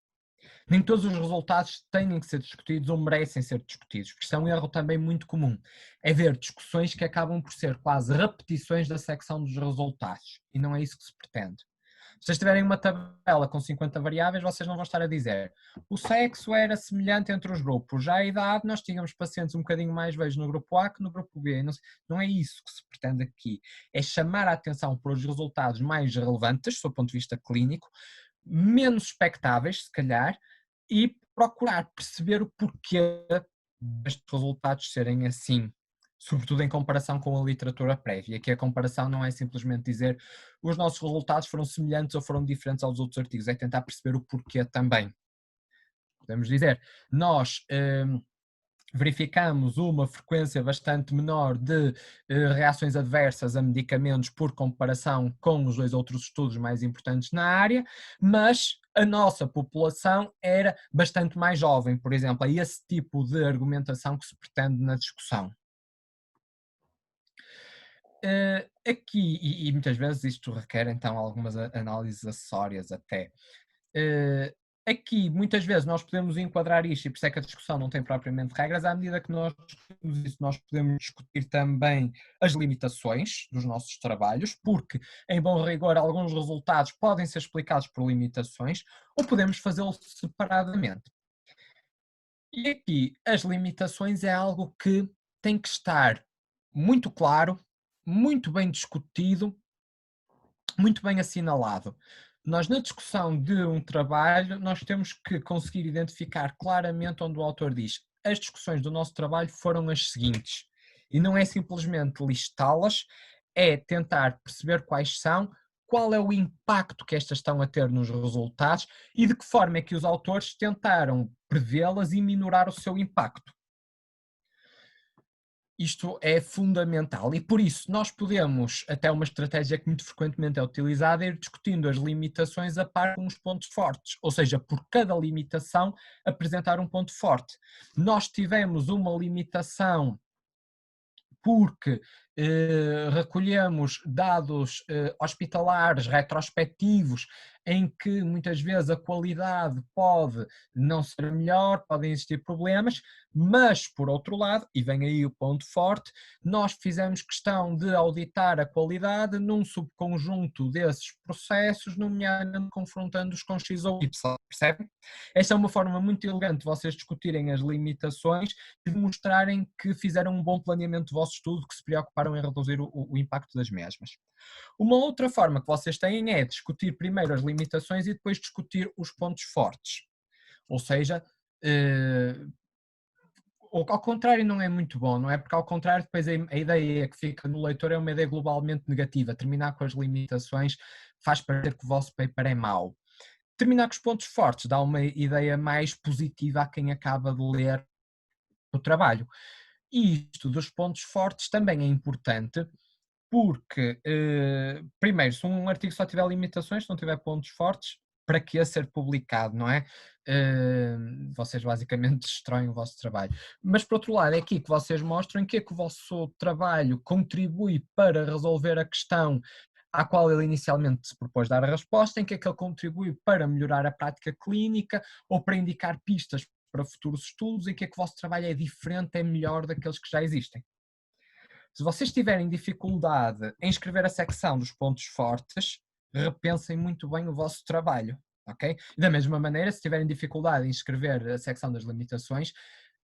Nem todos os resultados têm que ser discutidos ou merecem ser discutidos, porque isso é um erro também muito comum. É ver discussões que acabam por ser quase repetições da secção dos resultados, e não é isso que se pretende. Se vocês tiverem uma tabela com 50 variáveis, vocês não vão estar a dizer o sexo era semelhante entre os grupos, já a idade, nós tínhamos pacientes um bocadinho mais velhos no grupo A que no grupo B. Não é isso que se pretende aqui. É chamar a atenção para os resultados mais relevantes, do ponto de vista clínico, menos expectáveis, se calhar, e procurar perceber o porquê destes resultados serem assim, sobretudo em comparação com a literatura prévia, que a comparação não é simplesmente dizer os nossos resultados foram semelhantes ou foram diferentes aos outros artigos, é tentar perceber o porquê também. Podemos dizer, nós verificamos uma frequência bastante menor de reações adversas a medicamentos por comparação com os dois outros estudos mais importantes na área, mas a nossa população era bastante mais jovem, por exemplo. É esse tipo de argumentação que se pretende na discussão. Aqui, e muitas vezes isto requer então algumas análises acessórias até. Aqui, muitas vezes, nós podemos enquadrar isto, e por isso é que a discussão não tem propriamente regras, à medida que nós discutimos isso, nós podemos discutir também as limitações dos nossos trabalhos, porque, em bom rigor, alguns resultados podem ser explicados por limitações, ou podemos fazê-lo separadamente. E aqui, as limitações é algo que tem que estar muito claro, muito bem discutido, muito bem assinalado. Nós, na discussão de um trabalho, nós temos que conseguir identificar claramente onde o autor diz as discussões do nosso trabalho foram as seguintes. E não é simplesmente listá-las, é tentar perceber quais são, qual é o impacto que estas estão a ter nos resultados e de que forma é que os autores tentaram prevê-las e minorar o seu impacto. Isto é fundamental e por isso nós podemos, até uma estratégia que muito frequentemente é utilizada, ir discutindo as limitações a par com os pontos fortes, ou seja, por cada limitação apresentar um ponto forte. Nós tivemos uma limitação porque recolhemos dados hospitalares retrospectivos em que muitas vezes a qualidade pode não ser melhor, podem existir problemas, mas por outro lado, e vem aí o ponto forte, nós fizemos questão de auditar a qualidade num subconjunto desses processos, nomeadamente confrontando-os com X ou Y, percebe? Esta é uma forma muito elegante de vocês discutirem as limitações e de mostrarem que fizeram um bom planeamento do vosso estudo, que se preocuparam em reduzir o impacto das mesmas. Uma outra forma que vocês têm é discutir primeiro as limitações e depois discutir os pontos fortes. Ou seja, ao contrário não é muito bom, não é? Porque ao contrário depois a ideia que fica no leitor é uma ideia globalmente negativa. Terminar com as limitações faz parecer que o vosso paper é mau. Terminar com os pontos fortes dá uma ideia mais positiva a quem acaba de ler o trabalho. E isto dos pontos fortes também é importante porque, primeiro, se um artigo só tiver limitações, se não tiver pontos fortes, para que a ser publicado, não é? Vocês basicamente destroem o vosso trabalho. Mas, por outro lado, é aqui que vocês mostram em que é que o vosso trabalho contribui para resolver a questão à qual ele inicialmente se propôs dar a resposta, em que é que ele contribui para melhorar a prática clínica ou para indicar pistas para futuros estudos, em que é que o vosso trabalho é diferente, é melhor daqueles que já existem. Se vocês tiverem dificuldade em escrever a secção dos pontos fortes, repensem muito bem o vosso trabalho, ok? E da mesma maneira, se tiverem dificuldade em escrever a secção das limitações,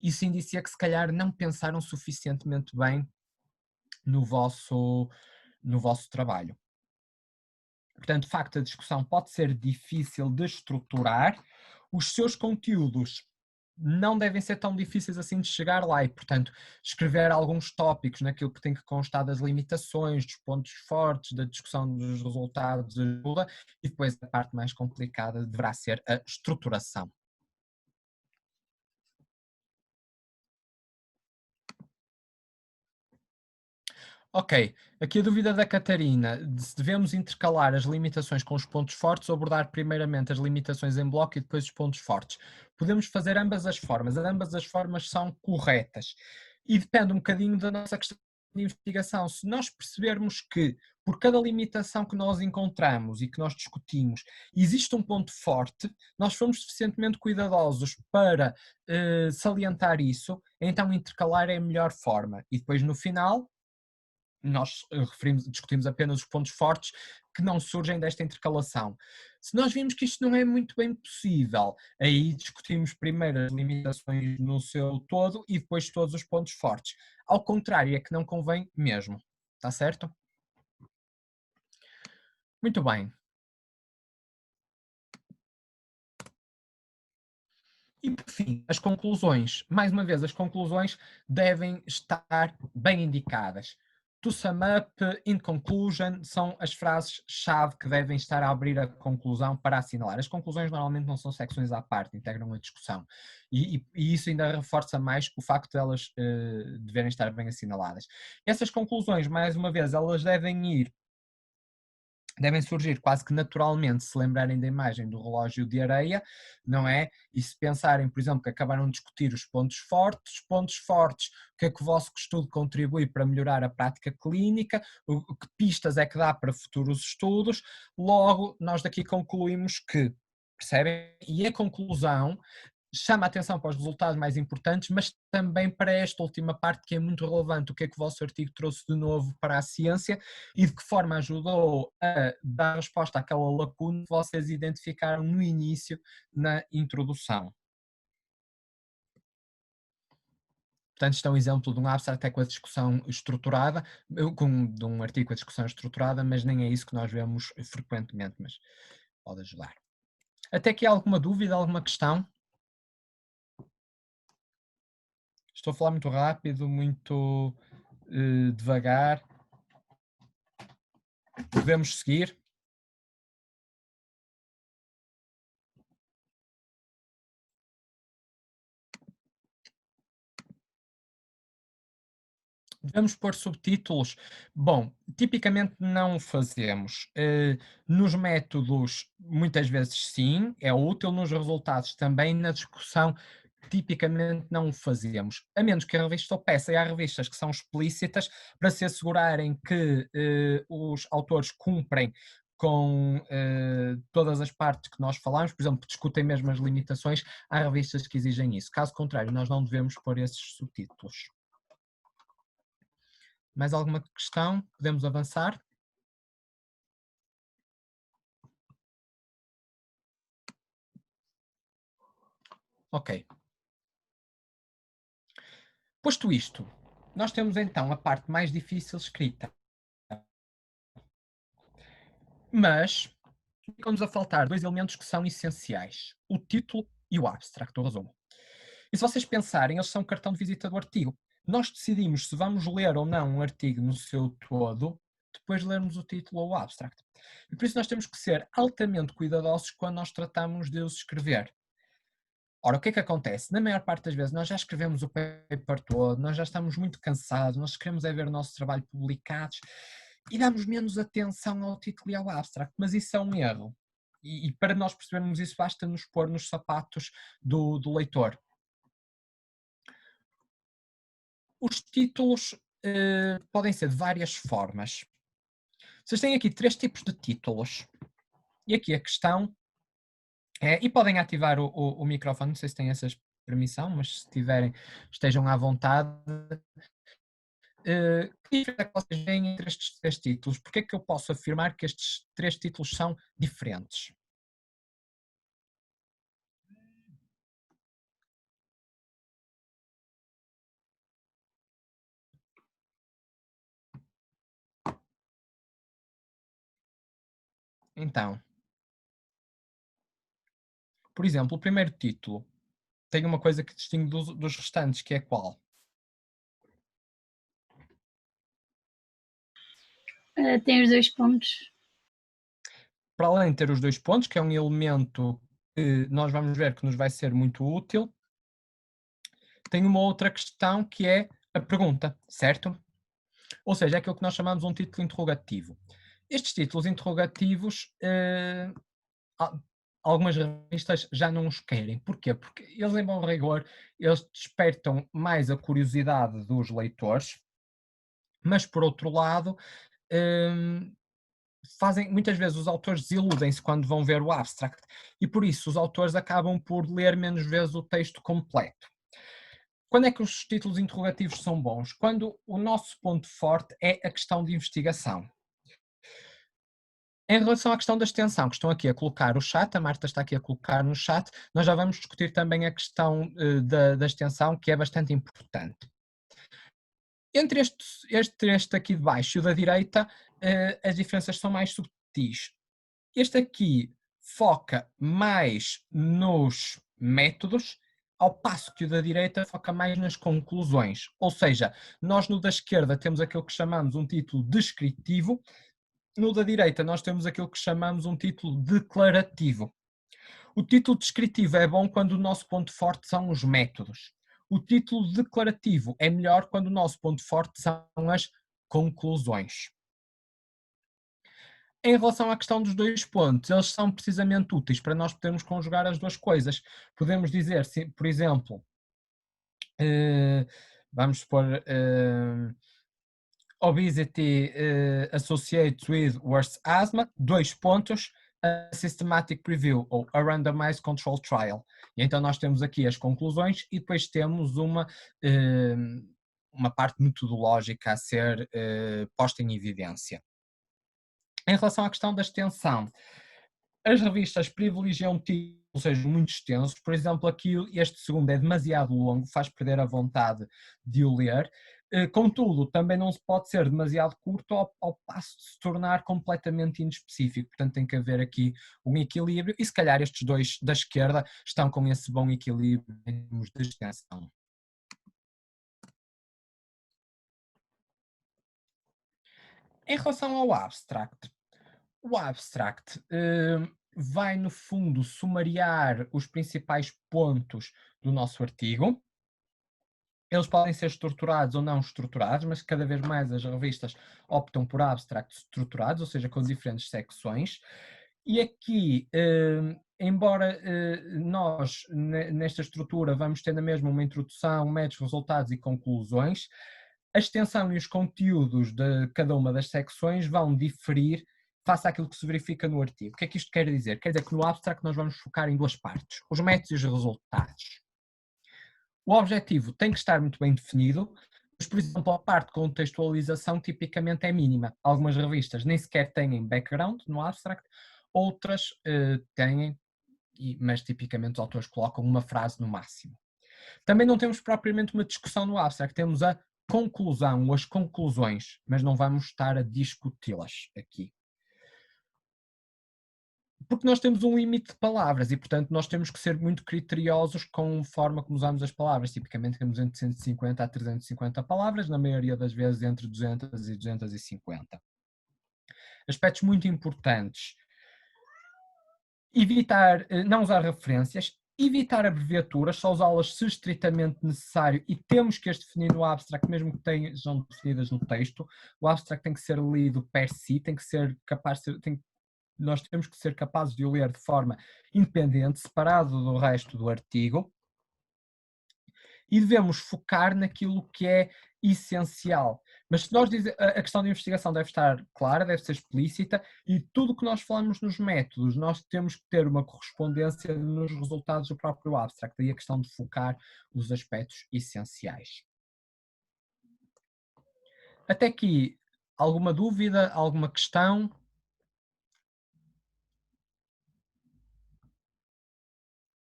isso indicia que se calhar não pensaram suficientemente bem no vosso trabalho. Portanto, de facto, a discussão pode ser difícil de estruturar, os seus conteúdos não devem ser tão difíceis assim de chegar lá e, portanto, escrever alguns tópicos naquilo que tem que constar das limitações, dos pontos fortes, da discussão dos resultados ajuda, e depois a parte mais complicada deverá ser a estruturação. Ok, aqui a dúvida da Catarina, se devemos intercalar as limitações com os pontos fortes ou abordar primeiramente as limitações em bloco e depois os pontos fortes. Podemos fazer ambas as formas são corretas e depende um bocadinho da nossa questão de investigação. Se nós percebermos que por cada limitação que nós encontramos e que nós discutimos existe um ponto forte, nós fomos suficientemente cuidadosos para salientar isso, então intercalar é a melhor forma e depois no final nós discutimos apenas os pontos fortes que não surgem desta intercalação. Se nós vimos que isto não é muito bem possível, aí discutimos primeiro as limitações no seu todo e depois todos os pontos fortes. Ao contrário, é que não convém mesmo. Está certo? Muito bem. E por fim, as conclusões. Mais uma vez, as conclusões devem estar bem indicadas. To sum up, in conclusion, são as frases-chave que devem estar a abrir a conclusão para assinalar. As conclusões normalmente não são secções à parte, integram a discussão. E isso ainda reforça mais o facto de elas deverem estar bem assinaladas. Essas conclusões, mais uma vez, elas devem surgir quase que naturalmente, se lembrarem da imagem do relógio de areia, não é? E se pensarem, por exemplo, que acabaram de discutir os pontos fortes, o que é que o vosso estudo contribui para melhorar a prática clínica, que pistas é que dá para futuros estudos, logo nós daqui concluímos que, percebem? E a conclusão chama a atenção para os resultados mais importantes, mas também para esta última parte que é muito relevante, o que é que o vosso artigo trouxe de novo para a ciência e de que forma ajudou a dar resposta àquela lacuna que vocês identificaram no início, na introdução. Portanto, isto é um exemplo de um abstract até com a discussão estruturada, de um artigo com a discussão estruturada, mas nem é isso que nós vemos frequentemente, mas pode ajudar. Até aqui alguma dúvida, alguma questão? Estou a falar muito rápido, muito devagar. Devemos seguir? Devemos pôr subtítulos? Bom, tipicamente não fazemos. Nos métodos, muitas vezes sim, é útil, nos resultados também, na discussão tipicamente não o fazemos, a menos que a revista o peça, e há revistas que são explícitas para se assegurarem que os autores cumprem com todas as partes que nós falamos, por exemplo, discutem mesmo as limitações, há revistas que exigem isso. Caso contrário, nós não devemos pôr esses subtítulos. Mais alguma questão? Podemos avançar? Ok. Posto isto, nós temos então a parte mais difícil escrita. Mas ficam-nos a faltar dois elementos que são essenciais: o título e o abstract, o resumo. E se vocês pensarem, eles são o cartão de visita do artigo. Nós decidimos se vamos ler ou não um artigo no seu todo, depois de lermos o título ou o abstract. E por isso nós temos que ser altamente cuidadosos quando nós tratamos de os escrever. Ora, o que é que acontece? Na maior parte das vezes nós já escrevemos o paper todo, nós já estamos muito cansados, nós queremos é ver o nosso trabalho publicado e damos menos atenção ao título e ao abstract, mas isso é um erro. E para nós percebermos isso basta nos pôr nos sapatos do leitor. Os títulos podem ser de várias formas. Vocês têm aqui 3 tipos de títulos. E aqui a questão é, e podem ativar o microfone, não sei se têm essa permissão, mas se tiverem, estejam à vontade. Que diferença é que vocês veem entre estes 3 títulos? Porque é que eu posso afirmar que estes 3 títulos são diferentes? Então, por exemplo, o primeiro título tem uma coisa que distingue dos restantes, que é qual? Tem os 2 pontos. Para além de ter os 2 pontos, que é um elemento que nós vamos ver que nos vai ser muito útil, tem uma outra questão que é a pergunta, certo? Ou seja, é aquilo que nós chamamos um título interrogativo. Estes títulos interrogativos, algumas revistas já não os querem. Porquê? Porque eles, em bom rigor, eles despertam mais a curiosidade dos leitores, mas, por outro lado, muitas vezes os autores desiludem-se quando vão ver o abstract, e por isso os autores acabam por ler menos vezes o texto completo. Quando é que os títulos interrogativos são bons? Quando o nosso ponto forte é a questão de investigação. Em relação à questão da extensão, que estão aqui a colocar o chat, a Marta está aqui a colocar no chat, nós já vamos discutir também a questão da extensão, que é bastante importante. Entre este aqui de baixo e o da direita, as diferenças são mais subtis. Este aqui foca mais nos métodos, ao passo que o da direita foca mais nas conclusões. Ou seja, nós no da esquerda temos aquilo que chamamos um título descritivo, no da direita nós temos aquilo que chamamos um título declarativo. O título descritivo é bom quando o nosso ponto forte são os métodos. O título declarativo é melhor quando o nosso ponto forte são as conclusões. Em relação à questão dos 2 pontos, eles são precisamente úteis para nós podermos conjugar as duas coisas. Podemos dizer, por exemplo, vamos pôr obesity associated with worse asthma, 2 pontos, a systematic preview ou a randomized control trial. E então nós temos aqui as conclusões e depois temos uma parte metodológica a ser posta em evidência. Em relação à questão da extensão, as revistas privilegiam títulos, ou seja, muito extensos. Por exemplo, aqui este segundo é demasiado longo, faz perder a vontade de o ler. Contudo, também não se pode ser demasiado curto ao passo de se tornar completamente inespecífico. Portanto, tem que haver aqui um equilíbrio e se calhar estes dois da esquerda estão com esse bom equilíbrio em termos de extensão. Em relação ao abstract, o abstract vai, no fundo, sumariar os principais pontos do nosso artigo. Eles podem ser estruturados ou não estruturados, mas cada vez mais as revistas optam por abstracts estruturados, ou seja, com diferentes secções. E aqui embora nós, nesta estrutura, vamos ter na mesma uma introdução, métodos, resultados e conclusões, a extensão e os conteúdos de cada uma das secções vão diferir face àquilo que se verifica no artigo. O que é que isto quer dizer? Quer dizer que no abstract nós vamos focar em duas partes, os métodos e os resultados. O objetivo tem que estar muito bem definido, mas, por exemplo, a parte de contextualização tipicamente é mínima. Algumas revistas nem sequer têm background no abstract, outras têm, mas tipicamente os autores colocam uma frase no máximo. Também não temos propriamente uma discussão no abstract, temos a conclusão ou as conclusões, mas não vamos estar a discuti-las aqui. Porque nós temos um limite de palavras e, portanto, nós temos que ser muito criteriosos com a forma como usamos as palavras. Tipicamente temos entre 150 a 350 palavras, na maioria das vezes entre 200 e 250. Aspectos muito importantes. Evitar, não usar referências, evitar abreviaturas, só usá-las se estritamente necessário e temos que as definir no abstract, mesmo que estejam definidas no texto. O abstract tem que ser lido per si, tem que ser capaz de ser, nós temos que ser capazes de o ler de forma independente, separado do resto do artigo, e devemos focar naquilo que é essencial. Mas se nós a questão de investigação deve estar clara, deve ser explícita, e tudo o que nós falamos nos métodos, nós temos que ter uma correspondência nos resultados do próprio abstract, daí a questão de focar os aspectos essenciais. Até aqui, alguma dúvida, alguma questão?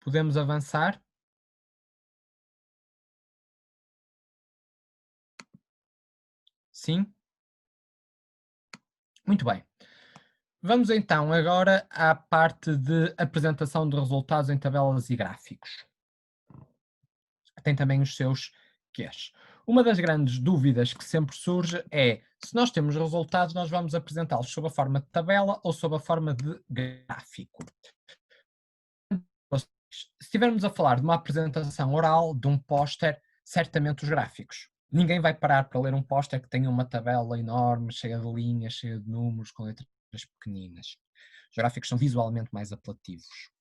Podemos avançar? Sim? Muito bem. Vamos então agora à parte de apresentação de resultados em tabelas e gráficos. Tem também os seus quês. Uma das grandes dúvidas que sempre surge é se nós temos resultados, nós vamos apresentá-los sob a forma de tabela ou sob a forma de gráfico. Se estivermos a falar de uma apresentação oral, de um póster, certamente os gráficos. Ninguém vai parar para ler um póster que tenha uma tabela enorme, cheia de linhas, cheia de números, com letras pequeninas. Os gráficos são visualmente mais apelativos.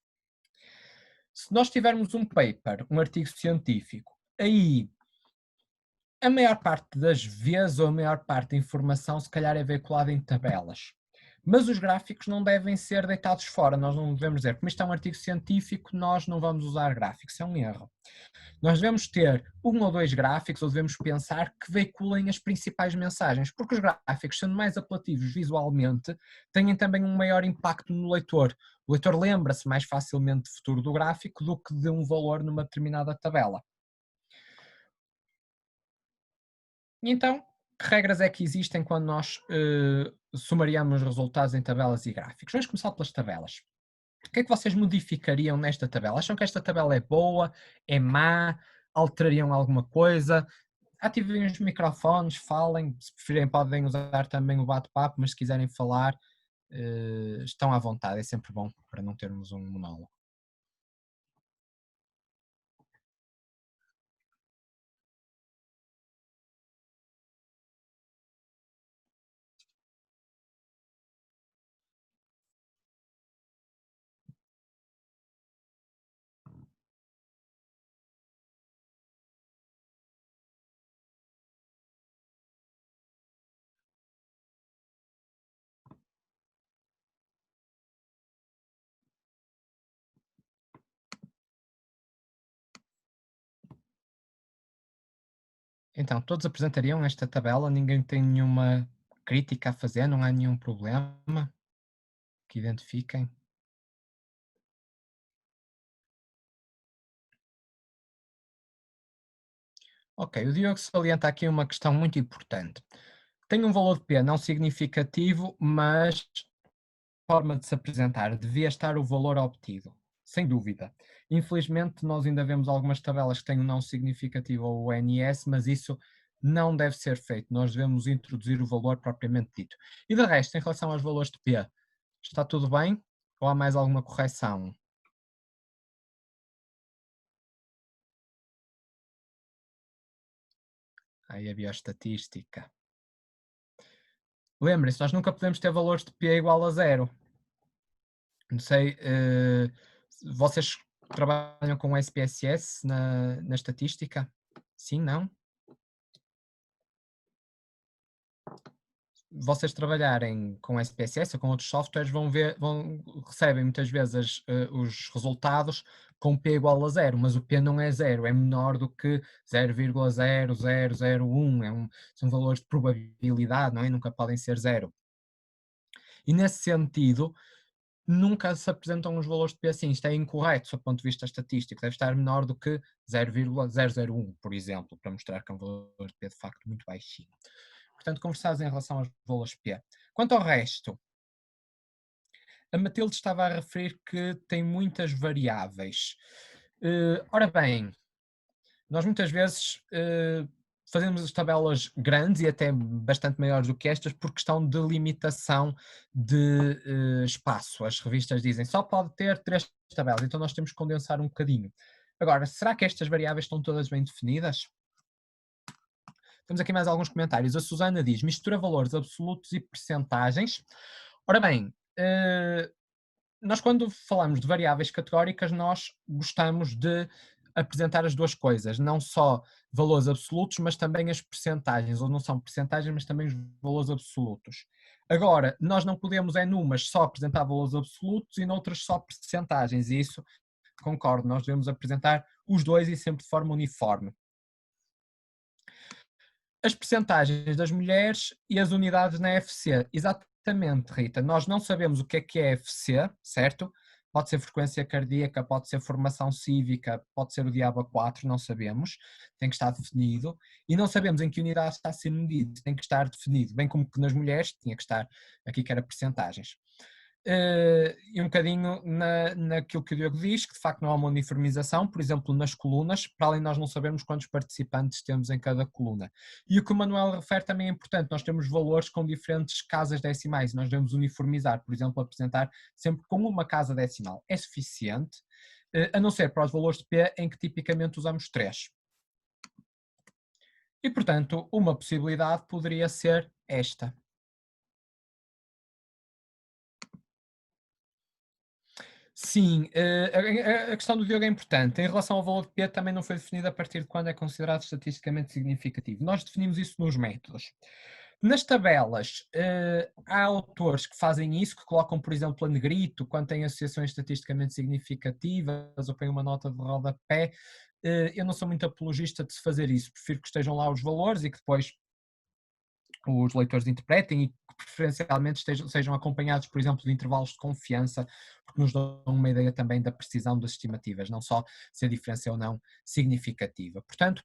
Se nós tivermos um paper, um artigo científico, aí a maior parte das vezes ou a maior parte da informação se calhar é veiculada em tabelas. Mas os gráficos não devem ser deitados fora, nós não devemos dizer, como isto é um artigo científico, nós não vamos usar gráficos, é um erro. Nós devemos ter um ou dois gráficos, ou devemos pensar que veiculem as principais mensagens, porque os gráficos, sendo mais apelativos visualmente, têm também um maior impacto no leitor. O leitor lembra-se mais facilmente do futuro do gráfico do que de um valor numa determinada tabela. E então, que regras é que existem quando nós sumariamos resultados em tabelas e gráficos? Vamos começar pelas tabelas. O que é que vocês modificariam nesta tabela? Acham que esta tabela é boa? É má? Alterariam alguma coisa? Ativem os microfones, falem. Se preferirem podem usar também o bate-papo, mas se quiserem falar, estão à vontade. É sempre bom para não termos um monólogo. Então, todos apresentariam esta tabela, ninguém tem nenhuma crítica a fazer, não há nenhum problema que identifiquem. Ok, o Diogo salienta aqui uma questão muito importante. Tem um valor de P não significativo, mas forma de se apresentar devia estar o valor obtido, sem dúvida. Infelizmente, nós ainda vemos algumas tabelas que têm um não significativo ou o NS, mas isso não deve ser feito. Nós devemos introduzir o valor propriamente dito. E de resto, em relação aos valores de P, está tudo bem? Ou há mais alguma correção? Aí a bioestatística. Lembrem-se, nós nunca podemos ter valores de P igual a zero. Não sei Vocês trabalham com SPSS na estatística? Sim, não? Vocês trabalharem com SPSS ou com outros softwares recebem muitas vezes os resultados com P igual a zero, mas o P não é zero, é menor do que 0,0001, são valores de probabilidade, não é? Nunca podem ser zero. E nesse sentido, nunca se apresentam os valores de P assim, isto é incorreto do ponto de vista estatístico, deve estar menor do que 0,001, por exemplo, para mostrar que é um valor de P de facto muito baixinho. Portanto, conversados em relação aos valores P. Quanto ao resto, a Matilde estava a referir que tem muitas variáveis. Ora bem, nós muitas vezes fazemos as tabelas grandes e até bastante maiores do que estas por questão de limitação de espaço. As revistas dizem só pode ter 3 tabelas, então nós temos que condensar um bocadinho. Agora, será que estas variáveis estão todas bem definidas? Temos aqui mais alguns comentários. A Susana diz, mistura valores absolutos e percentagens. Ora bem, nós quando falamos de variáveis categóricas, nós gostamos de apresentar as duas coisas, não só valores absolutos, mas também as percentagens, ou não são percentagens, mas também os valores absolutos. Agora, nós não podemos, numas, só apresentar valores absolutos e noutras só percentagens, e isso, concordo, nós devemos apresentar os dois e sempre de forma uniforme. As percentagens das mulheres e as unidades na FC. Exatamente, Rita. Nós não sabemos o que é FC, certo? Pode ser frequência cardíaca, pode ser formação cívica, pode ser o diabo 4, não sabemos. Tem que estar definido. E não sabemos em que unidade está a ser medido. Tem que estar definido. Bem como que nas mulheres tinha que estar aqui que era percentagens. E um bocadinho naquilo que o Diogo diz, que de facto não há uma uniformização, por exemplo, nas colunas, para além de nós não sabermos quantos participantes temos em cada coluna. E o que o Manuel refere também é importante, nós temos valores com diferentes casas decimais, nós devemos uniformizar, por exemplo, apresentar sempre com uma casa decimal. É suficiente, a não ser para os valores de P em que tipicamente usamos 3. E, portanto, uma possibilidade poderia ser esta. Sim, a questão do Diogo é importante. Em relação ao valor de P, também não foi definido a partir de quando é considerado estatisticamente significativo. Nós definimos isso nos métodos. Nas tabelas, há autores que fazem isso, que colocam, por exemplo, a negrito, quando têm associações estatisticamente significativas, ou põem uma nota de rodapé. Eu não sou muito apologista de se fazer isso, prefiro que estejam lá os valores e que depois os leitores interpretem e que preferencialmente sejam acompanhados, por exemplo, de intervalos de confiança, porque nos dão uma ideia também da precisão das estimativas, não só se a diferença é ou não significativa. Portanto,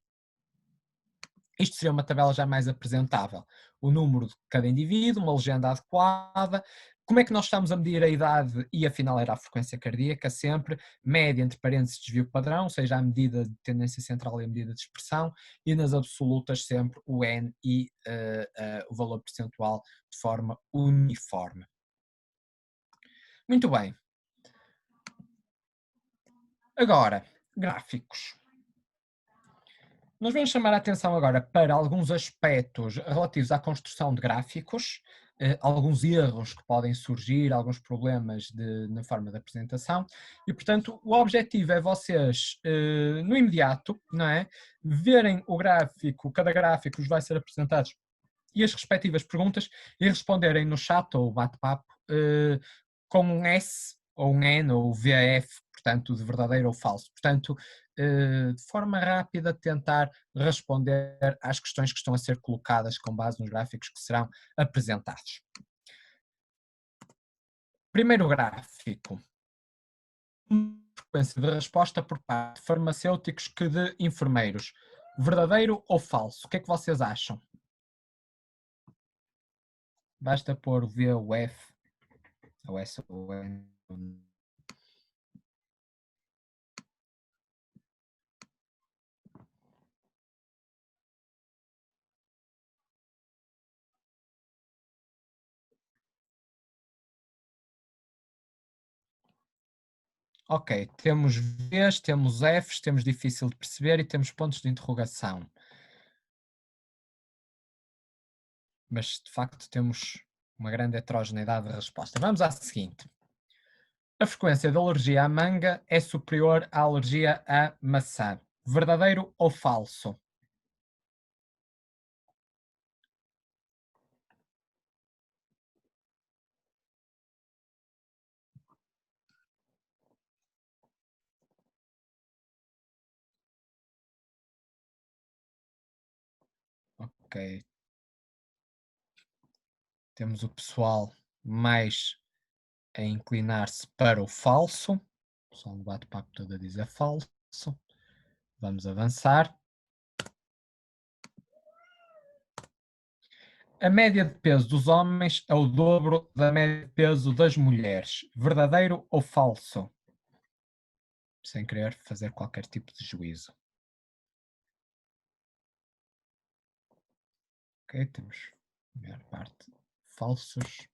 isto seria uma tabela já mais apresentável. O número de cada indivíduo, uma legenda adequada, como é que nós estamos a medir a idade e afinal era a frequência cardíaca sempre, média entre parênteses desvio padrão, ou seja, a medida de tendência central e a medida de expressão, e nas absolutas sempre o N e o valor percentual de forma uniforme. Muito bem. Agora, gráficos. Nós vamos chamar a atenção agora para alguns aspectos relativos à construção de gráficos, alguns erros que podem surgir, alguns problemas na forma de apresentação e, portanto, o objetivo é vocês, no imediato, não é, verem o gráfico, cada gráfico vai ser apresentado e as respectivas perguntas e responderem no chat ou bate-papo com um S ou um N ou VAF, portanto, de verdadeiro ou falso. Portanto, de forma rápida, tentar responder às questões que estão a ser colocadas com base nos gráficos que serão apresentados. Primeiro gráfico. Frequência de resposta por parte de farmacêuticos que de enfermeiros. Verdadeiro ou falso? O que é que vocês acham? Basta pôr o V, o F, o S ou o N. Ok, temos Vs, temos Fs, temos difícil de perceber e temos pontos de interrogação. Mas, de facto, temos uma grande heterogeneidade de resposta. Vamos à seguinte. A frequência da alergia à manga é superior à alergia à maçã. Verdadeiro ou falso? Ok. Temos o pessoal mais a inclinar-se para o falso. O pessoal no bate-papo todo a dizer falso. Vamos avançar. A média de peso dos homens é o dobro da média de peso das mulheres. Verdadeiro ou falso? Sem querer fazer qualquer tipo de juízo. Ok, temos a maior parte falsos.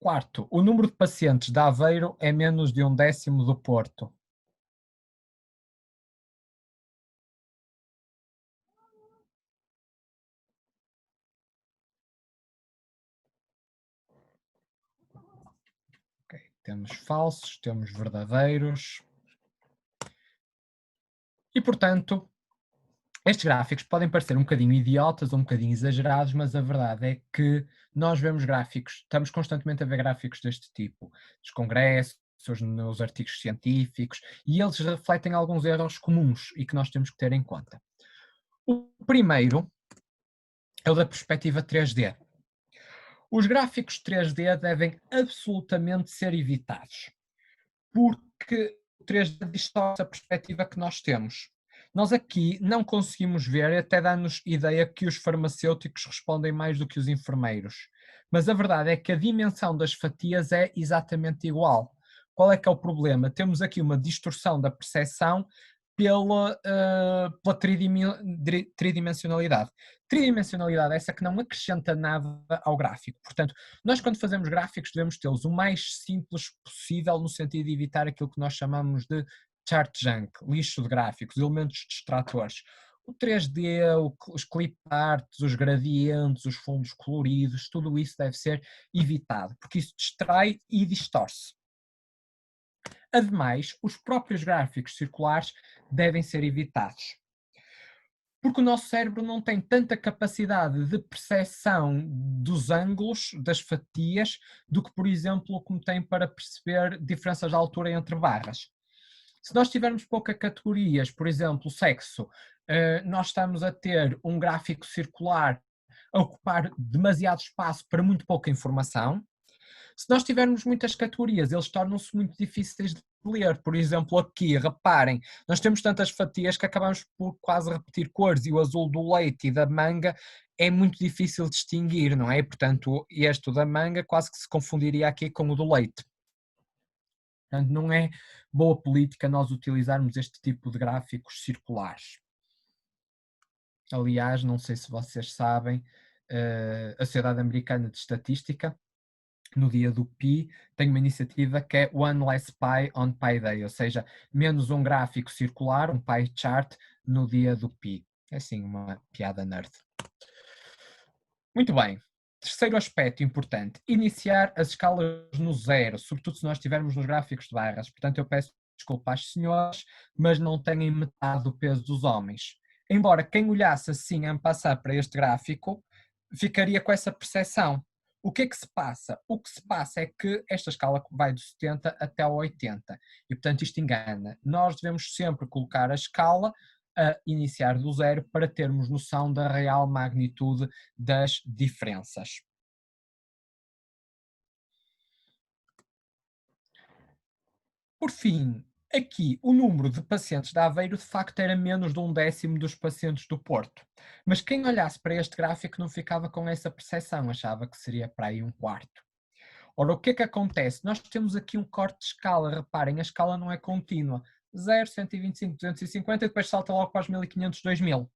Quarto, o número de pacientes de Aveiro é menos de 1/10 do Porto. Ok, temos falsos, temos verdadeiros. E, portanto, estes gráficos podem parecer um bocadinho idiotas ou um bocadinho exagerados, mas a verdade é que nós vemos gráficos, estamos constantemente a ver gráficos deste tipo, nos congressos, nos artigos científicos, e eles refletem alguns erros comuns e que nós temos que ter em conta. O primeiro é o da perspectiva 3D. Os gráficos 3D devem absolutamente ser evitados, porque o 3D distorce a perspectiva que nós temos. Nós aqui não conseguimos ver, e até dá-nos ideia que os farmacêuticos respondem mais do que os enfermeiros. Mas a verdade é que a dimensão das fatias é exatamente igual. Qual é que é o problema? Temos aqui uma distorção da percepção pela tridimensionalidade. Tridimensionalidade é essa que não acrescenta nada ao gráfico. Portanto, nós quando fazemos gráficos devemos tê-los o mais simples possível no sentido de evitar aquilo que nós chamamos de chart junk, lixo de gráficos, elementos distratores. O 3D, os clip arts, os gradientes, os fundos coloridos, tudo isso deve ser evitado, porque isso distrai e distorce. Ademais, os próprios gráficos circulares devem ser evitados, porque o nosso cérebro não tem tanta capacidade de percepção dos ângulos, das fatias, do que, por exemplo, como tem para perceber diferenças de altura entre barras. Se nós tivermos poucas categorias, por exemplo, sexo, nós estamos a ter um gráfico circular a ocupar demasiado espaço para muito pouca informação. Se nós tivermos muitas categorias, eles tornam-se muito difíceis de ler. Por exemplo, aqui, reparem, nós temos tantas fatias que acabamos por quase repetir cores e o azul do leite e da manga é muito difícil de distinguir, não é? Portanto, este da manga quase que se confundiria aqui com o do leite. Portanto, não é boa política nós utilizarmos este tipo de gráficos circulares. Aliás, não sei se vocês sabem, a Sociedade Americana de Estatística, no dia do Pi, tem uma iniciativa que é One Less Pie on Pi Day, ou seja, menos um gráfico circular, um pie chart, no dia do Pi. É assim uma piada nerd. Muito bem. Terceiro aspecto importante, iniciar as escalas no zero, sobretudo se nós estivermos nos gráficos de barras. Portanto, eu peço desculpa às senhoras, mas não têm metade do peso dos homens. Embora quem olhasse assim a passar para este gráfico, ficaria com essa percepção. O que é que se passa? O que se passa é que esta escala vai do 70 até ao 80 e, portanto, isto engana. Nós devemos sempre colocar a escala a iniciar do zero para termos noção da real magnitude das diferenças. Por fim, aqui o número de pacientes de Aveiro de facto era menos de 1/10 dos pacientes do Porto. Mas quem olhasse para este gráfico não ficava com essa percepção, achava que seria para aí 1/4. Ora, o que é que acontece? Nós temos aqui um corte de escala, reparem, a escala não é contínua. 0, 125, 250 e depois salta logo para os 1500, 2000.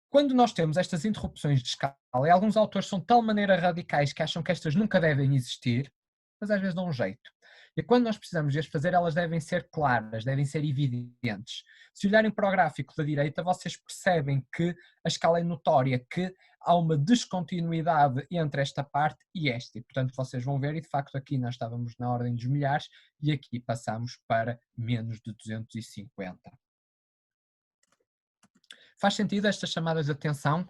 Quando nós temos estas interrupções de escala, e alguns autores são de tal maneira radicais que acham que estas nunca devem existir, mas às vezes dão um jeito. E quando nós precisamos de as fazer, elas devem ser claras, devem ser evidentes. Se olharem para o gráfico da direita, vocês percebem que a escala é notória, que há uma descontinuidade entre esta parte e esta. E, portanto, vocês vão ver, e de facto aqui nós estávamos na ordem dos milhares e aqui passamos para menos de 250. Faz sentido estas chamadas de atenção?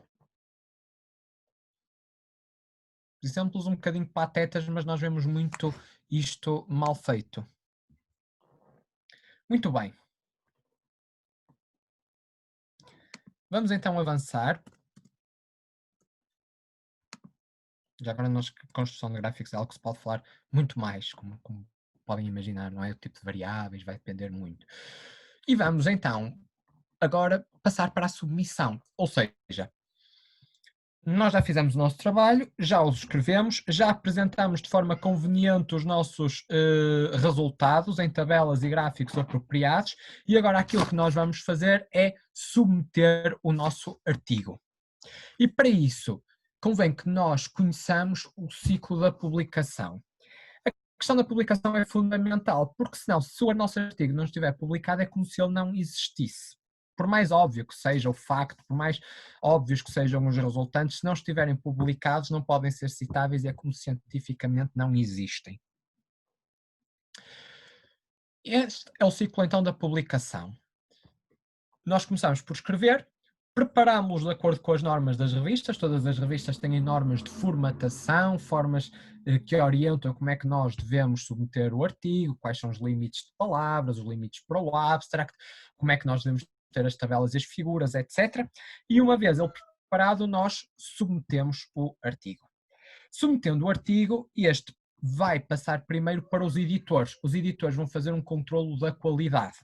Exemplos um bocadinho patetas, mas nós vemos muito isto mal feito. Muito bem. Vamos então avançar. Já agora nós, construção de gráficos é algo que se pode falar muito mais, como podem imaginar, não é? O tipo de variáveis vai depender muito. E vamos então agora passar para a submissão, ou seja, nós já fizemos o nosso trabalho, já os escrevemos, já apresentamos de forma conveniente os nossos resultados em tabelas e gráficos apropriados e agora aquilo que nós vamos fazer é submeter o nosso artigo. E para isso, convém que nós conheçamos o ciclo da publicação. A questão da publicação é fundamental, porque senão, se o nosso artigo não estiver publicado, é como se ele não existisse. Por mais óbvio que seja o facto, por mais óbvios que sejam os resultantes, se não estiverem publicados, não podem ser citáveis e é como se cientificamente não existem. Este é o ciclo então da publicação. Nós começamos por escrever, preparámos-los de acordo com as normas das revistas, todas as revistas têm normas de formatação, formas que orientam como é que nós devemos submeter o artigo, quais são os limites de palavras, os limites para o abstract, como é que nós devemos ter as tabelas e as figuras, etc. E uma vez ele preparado, nós submetemos o artigo. Submetendo o artigo, este vai passar primeiro para os editores. Os editores vão fazer um controlo da qualidade.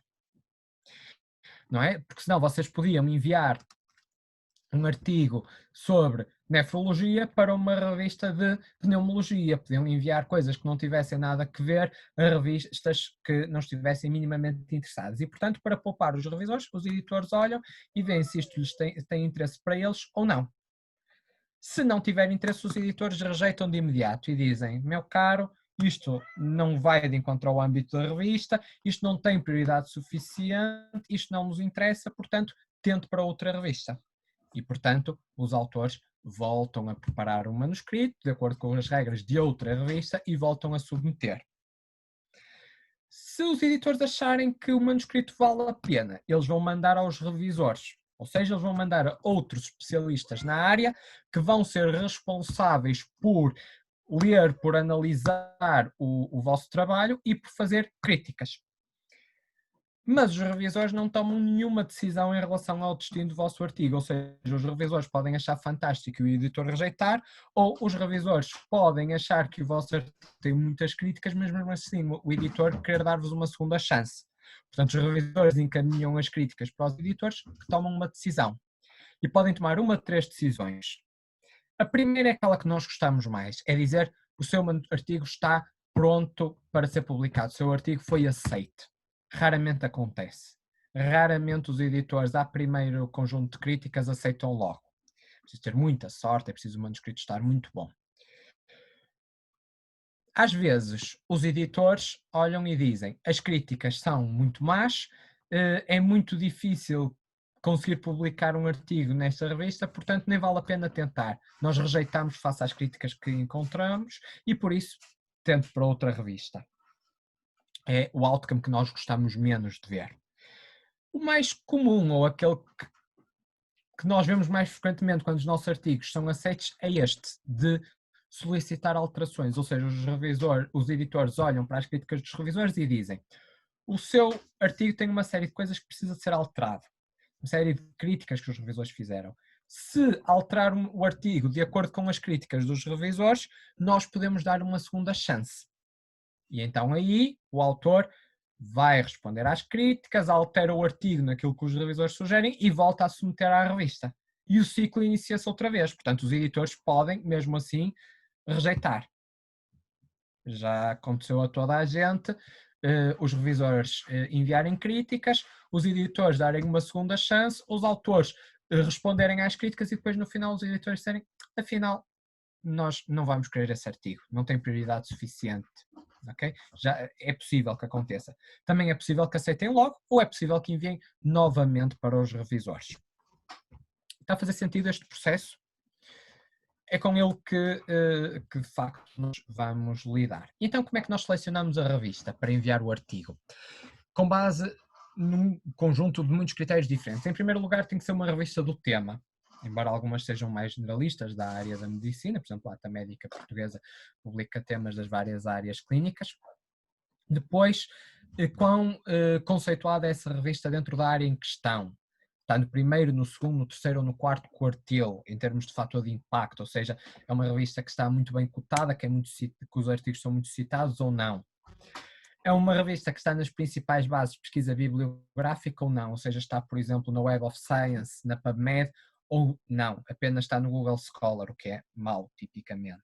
Não é? Porque senão vocês podiam enviar um artigo sobre nefrologia para uma revista de pneumologia. Podiam enviar coisas que não tivessem nada a ver a revistas que não estivessem minimamente interessadas. E, portanto, para poupar os revisores, os editores olham e veem se isto lhes tem interesse para eles ou não. Se não tiver interesse, os editores rejeitam de imediato e dizem: meu caro, isto não vai de encontro ao âmbito da revista, isto não tem prioridade suficiente, isto não nos interessa, portanto, tente para outra revista. E, portanto, os autores voltam a preparar um manuscrito, de acordo com as regras de outra revista, e voltam a submeter. Se os editores acharem que o manuscrito vale a pena, eles vão mandar aos revisores. Ou seja, eles vão mandar a outros especialistas na área que vão ser responsáveis por ler, por analisar o vosso trabalho e por fazer críticas. Mas os revisores não tomam nenhuma decisão em relação ao destino do vosso artigo, ou seja, os revisores podem achar fantástico e o editor rejeitar, ou os revisores podem achar que o vosso artigo tem muitas críticas, mas mesmo assim o editor querer dar-vos uma segunda chance. Portanto, os revisores encaminham as críticas para os editores que tomam uma decisão. E podem tomar uma de três decisões. A primeira é aquela que nós gostamos mais, é dizer o seu artigo está pronto para ser publicado, o seu artigo foi aceito. Raramente acontece. Raramente os editores, à primeiro conjunto de críticas, aceitam logo. É preciso ter muita sorte, é preciso o manuscrito estar muito bom. Às vezes, os editores olham e dizem: as críticas são muito más, é muito difícil conseguir publicar um artigo nesta revista, portanto nem vale a pena tentar. Nós rejeitamos face às críticas que encontramos e por isso tento para outra revista. É o outcome que nós gostamos menos de ver. O mais comum, ou aquele que nós vemos mais frequentemente quando os nossos artigos são aceitos, é este, de solicitar alterações, ou seja, os editores olham para as críticas dos revisores e dizem: o seu artigo tem uma série de coisas que precisa de ser alterado, uma série de críticas que os revisores fizeram. Se alterar o artigo de acordo com as críticas dos revisores, nós podemos dar uma segunda chance. E então aí o autor vai responder às críticas, altera o artigo naquilo que os revisores sugerem e volta a submeter à revista. E o ciclo inicia-se outra vez. Portanto, os editores podem, mesmo assim, rejeitar. Já aconteceu a toda a gente, os revisores enviarem críticas, os editores darem uma segunda chance, os autores responderem às críticas e depois no final os editores disserem: afinal, nós não vamos querer esse artigo, não tem prioridade suficiente. ok? Já é possível que aconteça. Também é possível que aceitem logo ou é possível que enviem novamente para os revisores. Está a fazer sentido este processo? É com ele que de facto nós vamos lidar. Então, como é que nós selecionamos a revista para enviar o artigo? Com base num conjunto de muitos critérios diferentes. Em primeiro lugar, tem que ser uma revista do tema, embora algumas sejam mais generalistas da área da medicina, por exemplo, a Ata Médica Portuguesa publica temas das várias áreas clínicas. Depois, quão conceituada é essa revista dentro da área em questão? Está no primeiro, no segundo, no terceiro ou no quarto quartil, em termos de fator de impacto, ou seja, é uma revista que está muito bem cotada, que os artigos são muito citados ou não. É uma revista que está nas principais bases de pesquisa bibliográfica ou não, ou seja, está, por exemplo, na Web of Science, na PubMed, ou não, apenas está no Google Scholar, o que é mau, tipicamente.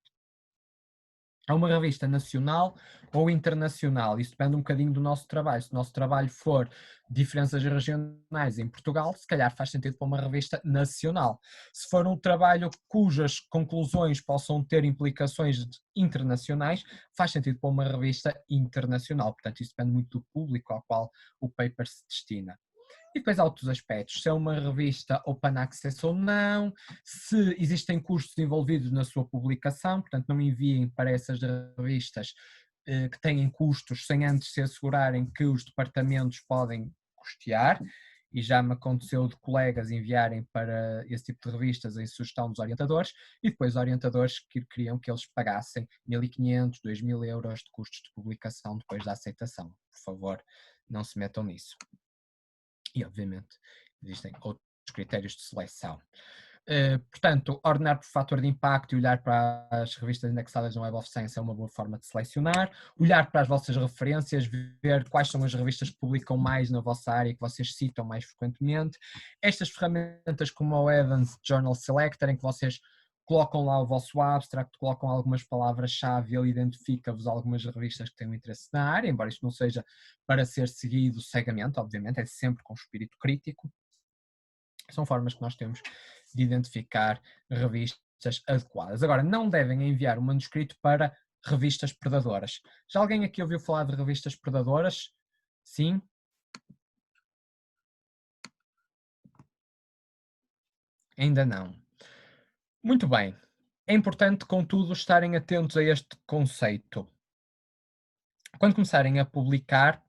É uma revista nacional ou internacional, isso depende um bocadinho do nosso trabalho. Se o nosso trabalho for diferenças regionais em Portugal, se calhar faz sentido para uma revista nacional. Se for um trabalho cujas conclusões possam ter implicações internacionais, faz sentido para uma revista internacional. Portanto, isso depende muito do público ao qual o paper se destina. E depois há outros aspectos, se é uma revista open access ou não, se existem custos envolvidos na sua publicação, portanto não enviem para essas revistas que têm custos sem antes se assegurarem que os departamentos podem custear, e já me aconteceu de colegas enviarem para esse tipo de revistas em sugestão dos orientadores, e depois orientadores que queriam que eles pagassem 1.500, 2.000 euros de custos de publicação depois da aceitação. Por favor, não se metam nisso. E, obviamente, existem outros critérios de seleção. Portanto, ordenar por fator de impacto e olhar para as revistas indexadas no Web of Science é uma boa forma de selecionar. Olhar para as vossas referências, ver quais são as revistas que publicam mais na vossa área, que vocês citam mais frequentemente. Estas ferramentas como o Evans Journal Selector, em que vocês colocam lá o vosso abstract, colocam algumas palavras-chave e ele identifica-vos algumas revistas que têm um interesse na área, embora isto não seja para ser seguido cegamente, obviamente, é sempre com espírito crítico. São formas que nós temos de identificar revistas adequadas. Agora, não devem enviar o manuscrito para revistas predadoras. Já alguém aqui ouviu falar de revistas predadoras? Sim? Ainda não. Muito bem. É importante, contudo, estarem atentos a este conceito. Quando começarem a publicar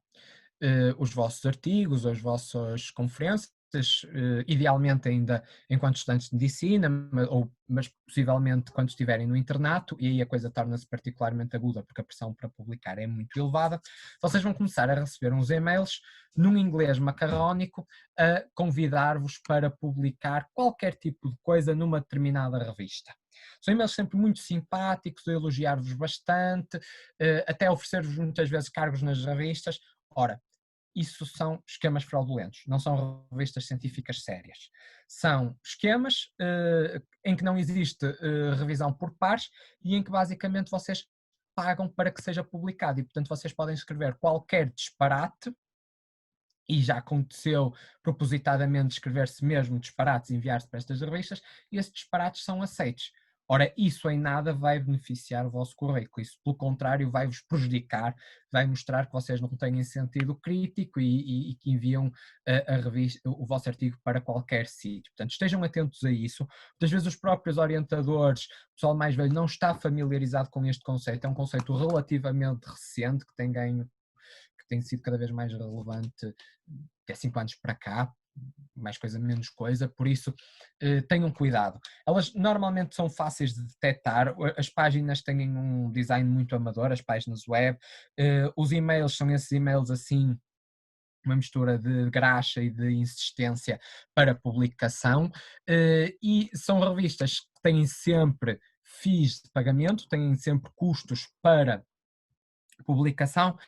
os vossos artigos, as vossas conferências, idealmente ainda enquanto estudantes de medicina, mas possivelmente quando estiverem no internato, e aí a coisa torna-se particularmente aguda porque a pressão para publicar é muito elevada, vocês vão começar a receber uns e-mails num inglês macarrónico a convidar-vos para publicar qualquer tipo de coisa numa determinada revista. São e-mails sempre muito simpáticos, a elogiar-vos bastante, até oferecer-vos muitas vezes cargos nas revistas. Ora, isso são esquemas fraudulentos, não são revistas científicas sérias. São esquemas em que não existe revisão por pares e em que basicamente vocês pagam para que seja publicado e, portanto, vocês podem escrever qualquer disparate, e já aconteceu propositadamente escrever-se mesmo disparates e enviar-se para estas revistas, e esses disparates são aceitos. Ora, isso em nada vai beneficiar o vosso currículo, isso pelo contrário vai-vos prejudicar, vai mostrar que vocês não têm sentido crítico e que enviam a revista, o vosso artigo para qualquer sítio. Portanto, estejam atentos a isso. Muitas vezes os próprios orientadores, o pessoal mais velho, não está familiarizado com este conceito, é um conceito relativamente recente que tem ganho, que tem sido cada vez mais relevante de 5 anos para cá, mais coisa, menos coisa, por isso tenham cuidado. Elas normalmente são fáceis de detectar, as páginas têm um design muito amador, as páginas web, os e-mails são esses e-mails assim, uma mistura de graxa e de insistência para publicação, e são revistas que têm sempre fees de pagamento, têm sempre custos para publicação,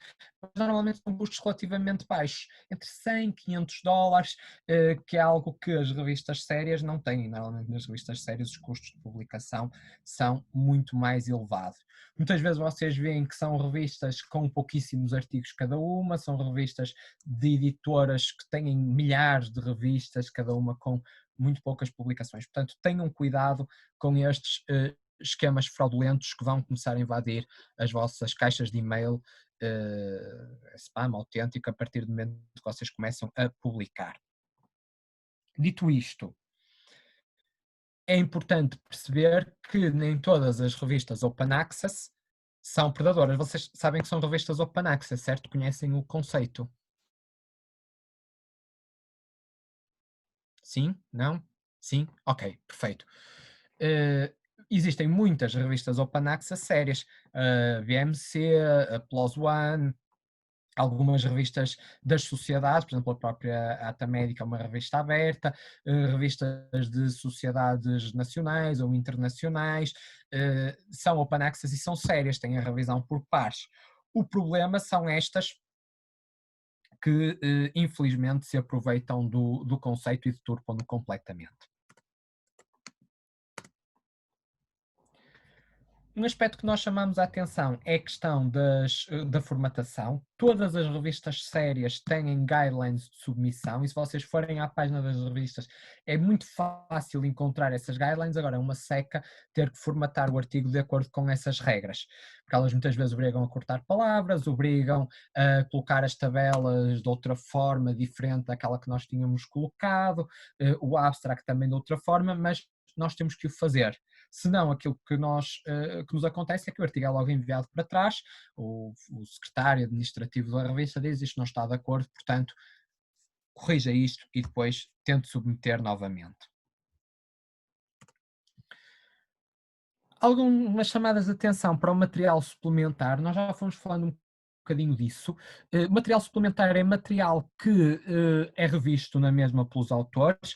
mas normalmente são custos relativamente baixos, entre 100 e 500 dólares, que é algo que as revistas sérias não têm. Normalmente nas revistas sérias os custos de publicação são muito mais elevados. Muitas vezes vocês veem que são revistas com pouquíssimos artigos cada uma, são revistas de editoras que têm milhares de revistas, cada uma com muito poucas publicações. Portanto, tenham cuidado com estes esquemas fraudulentos que vão começar a invadir as vossas caixas de e-mail, spam autêntico, a partir do momento que vocês começam a publicar. Dito isto, é importante perceber que nem todas as revistas Open Access são predadoras. Vocês sabem que são revistas Open Access, certo? Conhecem o conceito? Sim? Não? Sim? Ok, perfeito. Existem muitas revistas Open Access sérias, a VMC, a PLOS ONE, algumas revistas das sociedades, por exemplo, a própria Ata Médica é uma revista aberta, revistas de sociedades nacionais ou internacionais, são Open Access e são sérias, têm a revisão por pares. O problema são estas que, infelizmente, se aproveitam do conceito e deturpam-no completamente. Um aspecto que nós chamamos a atenção é a questão da formatação. Todas as revistas sérias têm guidelines de submissão e se vocês forem à página das revistas é muito fácil encontrar essas guidelines. Agora é uma seca ter que formatar o artigo de acordo com essas regras, porque elas muitas vezes obrigam a cortar palavras, obrigam a colocar as tabelas de outra forma diferente daquela que nós tínhamos colocado, o abstract também de outra forma, mas nós temos que o fazer. Senão, aquilo que nos acontece é que o artigo é logo enviado para trás, o secretário administrativo da revista diz isto não está de acordo, portanto, corrija isto e depois tente submeter novamente. Algumas chamadas de atenção para o material suplementar, nós já fomos falando um bocadinho disso. Material suplementar é material que é revisto na mesma pelos autores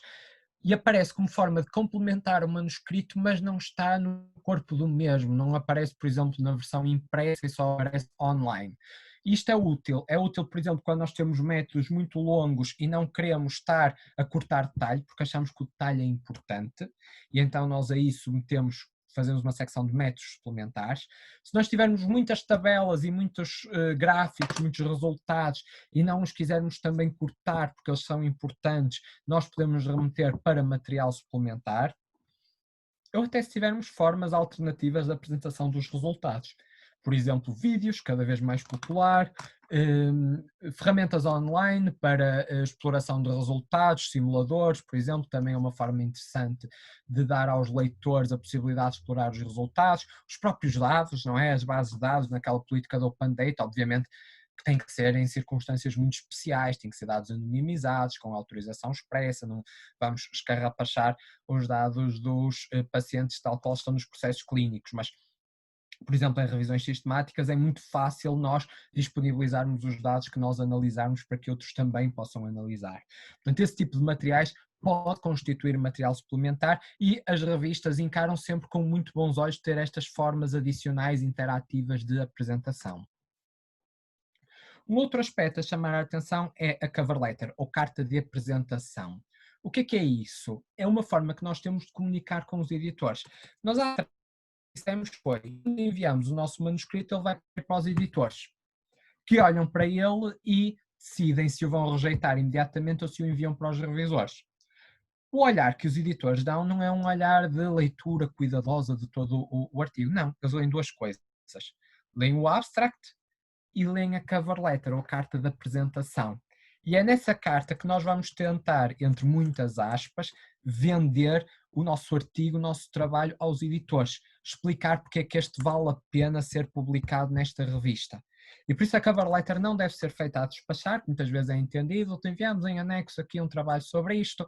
e aparece como forma de complementar o manuscrito, mas não está no corpo do mesmo, não aparece, por exemplo, na versão impressa e só aparece online. Isto é útil, por exemplo, quando nós temos métodos muito longos e não queremos estar a cortar detalhe, porque achamos que o detalhe é importante, e então nós aí submetemos, fazemos uma secção de métodos suplementares. Se nós tivermos muitas tabelas e muitos gráficos, muitos resultados, e não os quisermos também cortar, porque eles são importantes, nós podemos remeter para material suplementar, ou até se tivermos formas alternativas de apresentação dos resultados. Por exemplo, vídeos, cada vez mais popular, ferramentas online para a exploração de resultados, simuladores, por exemplo, também é uma forma interessante de dar aos leitores a possibilidade de explorar os resultados, os próprios dados, não é? As bases de dados naquela política do Open Data, obviamente, que tem que ser em circunstâncias muito especiais, tem que ser dados anonimizados, com autorização expressa, não vamos escarrapachar os dados dos pacientes tal qual estão nos processos clínicos, mas, por exemplo, em revisões sistemáticas é muito fácil nós disponibilizarmos os dados que nós analisarmos para que outros também possam analisar. Portanto, esse tipo de materiais pode constituir material suplementar e as revistas encaram sempre com muito bons olhos ter estas formas adicionais interativas de apresentação. Um outro aspecto a chamar a atenção é a cover letter, ou carta de apresentação. O que é isso? É uma forma que nós temos de comunicar com os editores. Nós dissemos foi, quando enviamos o nosso manuscrito, ele vai para os editores, que olham para ele e decidem se o vão rejeitar imediatamente ou se o enviam para os revisores. O olhar que os editores dão não é um olhar de leitura cuidadosa de todo o artigo, não, eles leem duas coisas. Leem o abstract e leem a cover letter, ou carta de apresentação. E é nessa carta que nós vamos tentar, entre muitas aspas, vender o nosso artigo, o nosso trabalho aos editores, explicar porque é que este vale a pena ser publicado nesta revista. E por isso a cover letter não deve ser feita a despachar, que muitas vezes é entendido, enviamos em anexo aqui um trabalho sobre isto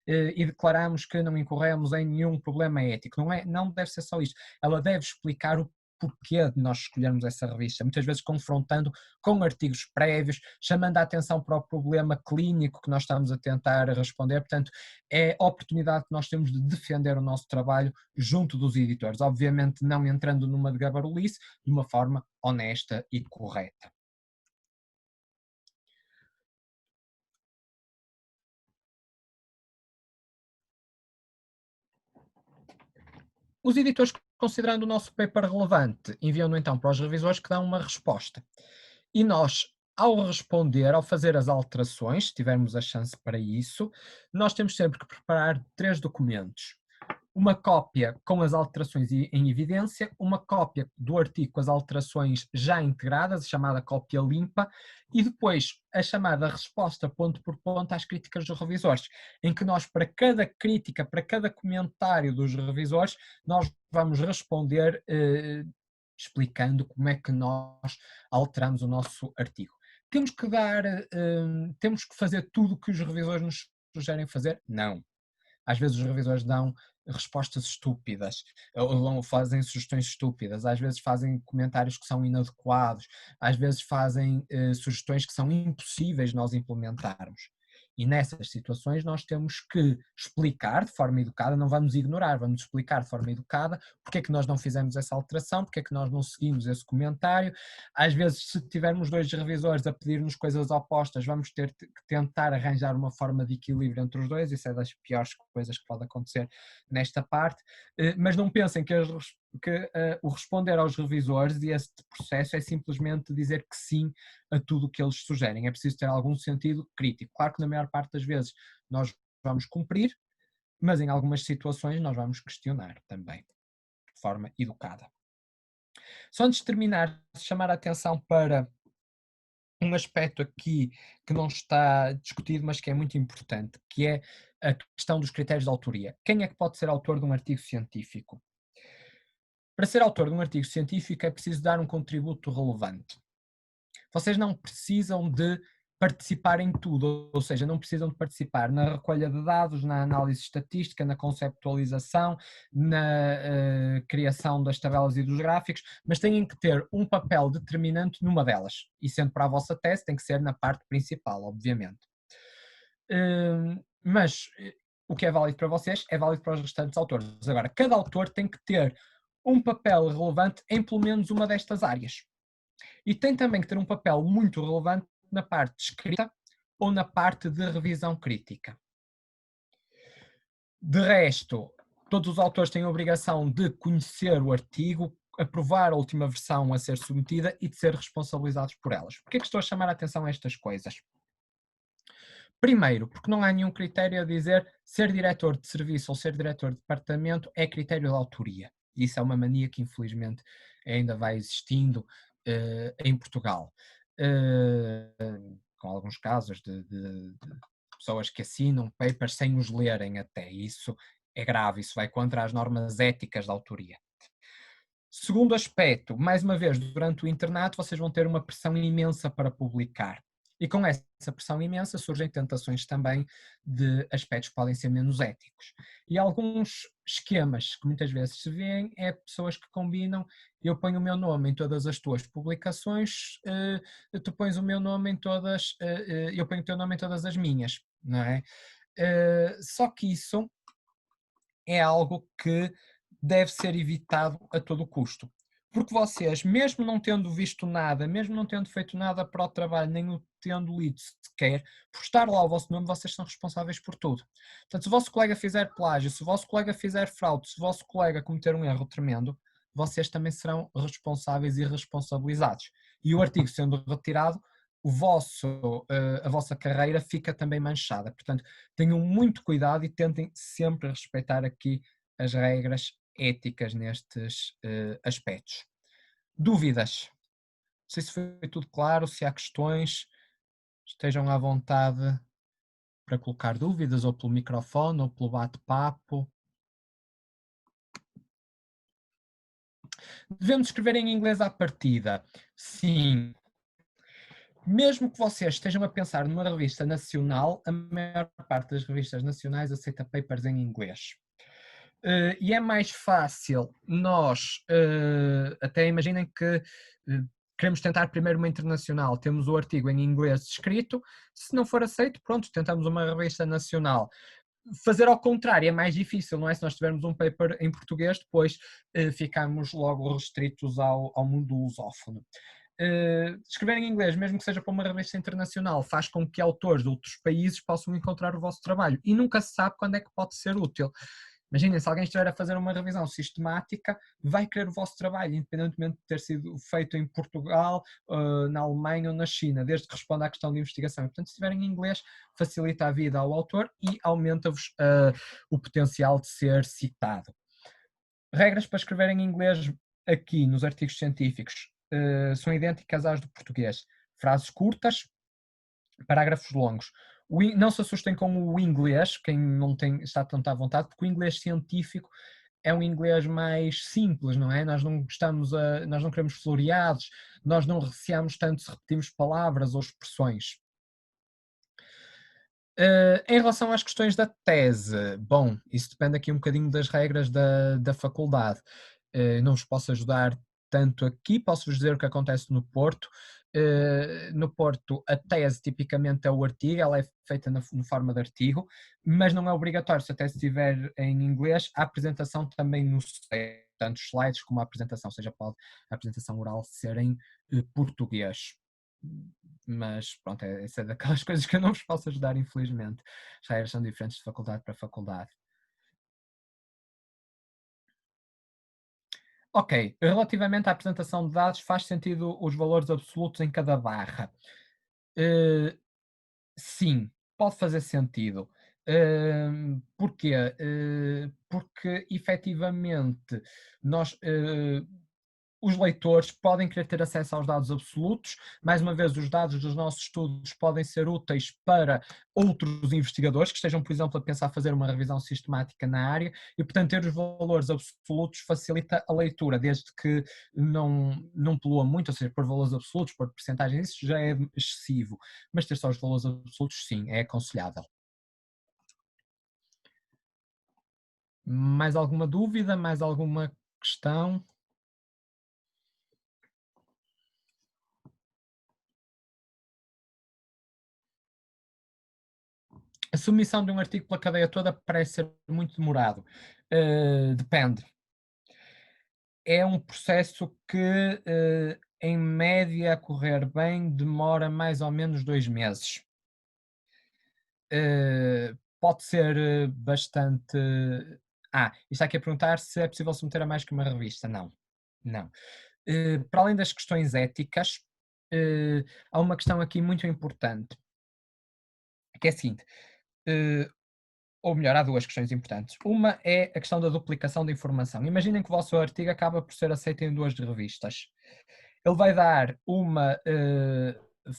e declaramos que não incorremos em nenhum problema ético. Não deve ser só isto. Ela deve explicar o porquê de nós escolhermos essa revista, muitas vezes confrontando com artigos prévios, chamando a atenção para o problema clínico que nós estamos a tentar responder. Portanto, é a oportunidade que nós temos de defender o nosso trabalho junto dos editores, obviamente não entrando numa de gabarulice, de uma forma honesta e correta. Os editores, considerando o nosso paper relevante, enviam-no então para os revisores que dão uma resposta. E nós, ao responder, ao fazer as alterações, se tivermos a chance para isso, nós temos sempre que preparar 3 documentos. uma cópia com as alterações em evidência, uma cópia do artigo com as alterações já integradas, a chamada cópia limpa, e depois a chamada resposta ponto por ponto às críticas dos revisores, em que nós, para cada crítica, para cada comentário dos revisores, nós vamos responder explicando como é que nós alteramos o nosso artigo. Temos que temos que fazer tudo o que os revisores nos sugerem fazer? Não. Às vezes os revisores dão respostas estúpidas, ou fazem sugestões estúpidas, às vezes fazem comentários que são inadequados, às vezes fazem sugestões que são impossíveis nós implementarmos. E nessas situações nós temos que explicar de forma educada, não vamos ignorar, vamos explicar de forma educada porque é que nós não fizemos essa alteração, porque é que nós não seguimos esse comentário. Às vezes, se tivermos dois revisores a pedir-nos coisas opostas, vamos ter que tentar arranjar uma forma de equilíbrio entre os dois, isso é das piores coisas que pode acontecer nesta parte, mas não pensem que o responder aos revisores e este processo é simplesmente dizer que sim a tudo o que eles sugerem. É preciso ter algum sentido crítico. Claro que na maior parte das vezes nós vamos cumprir, mas em algumas situações nós vamos questionar também, de forma educada. Só antes de terminar, chamar a atenção para um aspecto aqui que não está discutido, mas que é muito importante, que é a questão dos critérios de autoria. Quem é que pode ser autor de um artigo científico? Para ser autor de um artigo científico é preciso dar um contributo relevante. Vocês não precisam de participar em tudo, ou seja, não precisam de participar na recolha de dados, na análise estatística, na conceptualização, na criação das tabelas e dos gráficos, mas têm que ter um papel determinante numa delas. E sendo para a vossa tese, tem que ser na parte principal, obviamente. Mas o que é válido para vocês é válido para os restantes autores. Agora, cada autor tem que ter um papel relevante em pelo menos uma destas áreas. E tem também que ter um papel muito relevante na parte de escrita ou na parte de revisão crítica. De resto, todos os autores têm a obrigação de conhecer o artigo, aprovar a última versão a ser submetida e de ser responsabilizados por elas. Por que é que estou a chamar a atenção a estas coisas? Primeiro, porque não há nenhum critério a dizer ser diretor de serviço ou ser diretor de departamento é critério de autoria. Isso é uma mania que infelizmente ainda vai existindo em Portugal. Com alguns casos de pessoas que assinam papers sem os lerem até. Isso é grave, isso vai contra as normas éticas da autoria. Segundo aspecto, mais uma vez, durante o internato vocês vão ter uma pressão imensa para publicar. E com essa pressão imensa surgem tentações também de aspectos que podem ser menos éticos. E alguns esquemas que muitas vezes se vêem é pessoas que combinam: eu ponho o meu nome em todas as tuas publicações, tu pões o meu nome em todas, eu ponho o teu nome em todas as minhas, não é? Só que isso é algo que deve ser evitado a todo custo. Porque vocês, mesmo não tendo visto nada, mesmo não tendo feito nada para o trabalho, nem o tendo lido sequer, por estar lá o vosso nome, vocês são responsáveis por tudo. Portanto, se o vosso colega fizer plágio, se o vosso colega fizer fraude, se o vosso colega cometer um erro tremendo, vocês também serão responsáveis e responsabilizados. E o artigo sendo retirado, a vossa carreira fica também manchada. Portanto, tenham muito cuidado e tentem sempre respeitar aqui as regras éticas nestes aspectos. Dúvidas? Não sei se foi tudo claro, se há questões, estejam à vontade para colocar dúvidas, ou pelo microfone, ou pelo bate-papo. Devemos escrever em inglês à partida? Sim. Mesmo que vocês estejam a pensar numa revista nacional, a maior parte das revistas nacionais aceita papers em inglês. E é mais fácil nós, até imaginem que queremos tentar primeiro uma internacional, temos o artigo em inglês escrito, se não for aceito, pronto, tentamos uma revista nacional. Fazer ao contrário é mais difícil, não é? Se nós tivermos um paper em português, depois ficamos logo restritos ao mundo lusófono. Escrever em inglês, mesmo que seja para uma revista internacional, faz com que autores de outros países possam encontrar o vosso trabalho e nunca se sabe quando é que pode ser útil. Imaginem, se alguém estiver a fazer uma revisão sistemática, vai querer o vosso trabalho, independentemente de ter sido feito em Portugal, na Alemanha ou na China, desde que responda à questão de investigação. E, portanto, se estiverem em inglês, facilita a vida ao autor e aumenta-vos o potencial de ser citado. Regras para escrever em inglês aqui nos artigos científicos são idênticas às do português. Frases curtas, parágrafos longos. Não se assustem com o inglês, quem não está tanto à vontade, porque o inglês científico é um inglês mais simples, não é? Nós não queremos floreados, nós não receamos tanto se repetimos palavras ou expressões. Em relação às questões da tese, bom, isso depende aqui um bocadinho das regras da faculdade. Não vos posso ajudar tanto aqui, posso-vos dizer o que acontece no Porto. No Porto, a tese tipicamente é o artigo, ela é feita na forma de artigo, mas não é obrigatório, se a tese estiver em inglês, a apresentação também no tanto os slides como a apresentação, ou seja, pode a apresentação oral ser em português. Mas pronto, essa é daquelas coisas que eu não vos posso ajudar, infelizmente. As regras são diferentes de faculdade para faculdade. Ok, relativamente à apresentação de dados, faz sentido os valores absolutos em cada barra? Sim, pode fazer sentido. Porquê? Porque efetivamente nós, os leitores podem querer ter acesso aos dados absolutos. Mais uma vez, os dados dos nossos estudos podem ser úteis para outros investigadores que estejam, por exemplo, a pensar fazer uma revisão sistemática na área e, portanto, ter os valores absolutos facilita a leitura, desde que não polua muito, ou seja, por valores absolutos, por percentagens, isso já é excessivo, mas ter só os valores absolutos, sim, é aconselhável. Mais alguma dúvida? Mais alguma questão? A submissão de um artigo pela cadeia toda parece ser muito demorado. Depende. É um processo que, em média, a correr bem, demora mais ou menos 2 meses. Pode ser bastante... isto aqui a perguntar se é possível submeter a mais que uma revista. Não, não. Para além das questões éticas, há uma questão aqui muito importante, que é a seguinte, ou melhor, há duas questões importantes. Uma é a questão da duplicação da informação. Imaginem que o vosso artigo acaba por ser aceito em 2 revistas. Ele vai dar uma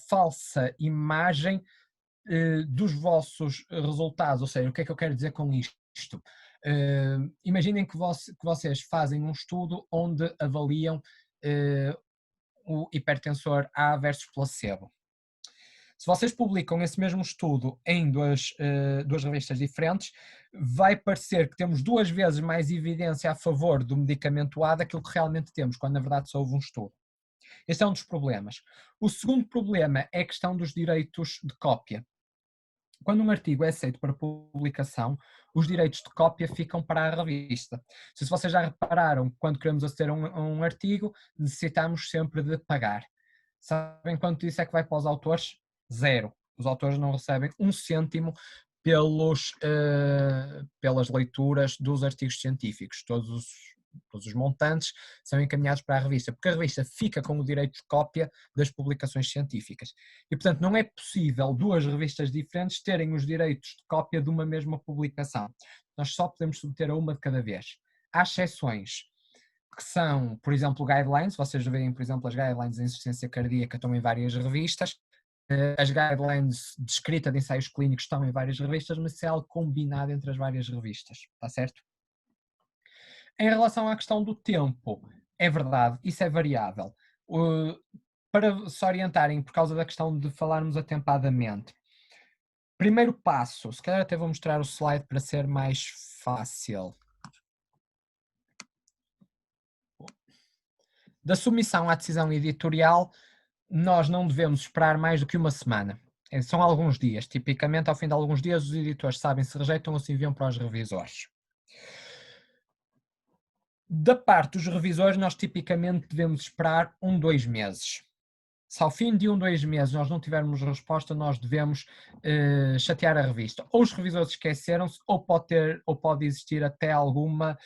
falsa imagem dos vossos resultados, ou seja, o que é que eu quero dizer com isto? Imaginem que vocês fazem um estudo onde avaliam o hipertensor A versus placebo. Se vocês publicam esse mesmo estudo em duas revistas diferentes, vai parecer que temos 2 vezes mais evidência a favor do medicamento A daquilo que realmente temos, quando na verdade só houve um estudo. Este é um dos problemas. O segundo problema é a questão dos direitos de cópia. Quando um artigo é aceito para publicação, os direitos de cópia ficam para a revista. Se vocês já repararam, quando queremos aceder a um artigo, necessitamos sempre de pagar. Sabem quanto isso é que vai para os autores? 0. Os autores não recebem 1 cêntimo pelas leituras dos artigos científicos. Todos os montantes são encaminhados para a revista, porque a revista fica com o direito de cópia das publicações científicas. E, portanto, não é possível 2 revistas diferentes terem os direitos de cópia de uma mesma publicação. Nós só podemos submeter a uma de cada vez. Há exceções, que são, por exemplo, guidelines. Vocês veem, por exemplo, as guidelines de insuficiência cardíaca estão em várias revistas. As guidelines de escrita de ensaios clínicos estão em várias revistas, mas isso é algo combinado entre as várias revistas, está certo? Em relação à questão do tempo, é verdade, isso é variável. Para se orientarem, por causa da questão de falarmos atempadamente, primeiro passo, se calhar até vou mostrar o slide para ser mais fácil. Da submissão à decisão editorial, nós não devemos esperar mais do que uma semana. São alguns dias. Tipicamente, ao fim de alguns dias, os editores sabem se rejeitam ou se enviam para os revisores. Da parte dos revisores, nós tipicamente devemos esperar 1, 2 meses. se ao fim de 2 meses nós não tivermos resposta, nós devemos chatear a revista. Ou os revisores esqueceram-se, ou pode existir até algumas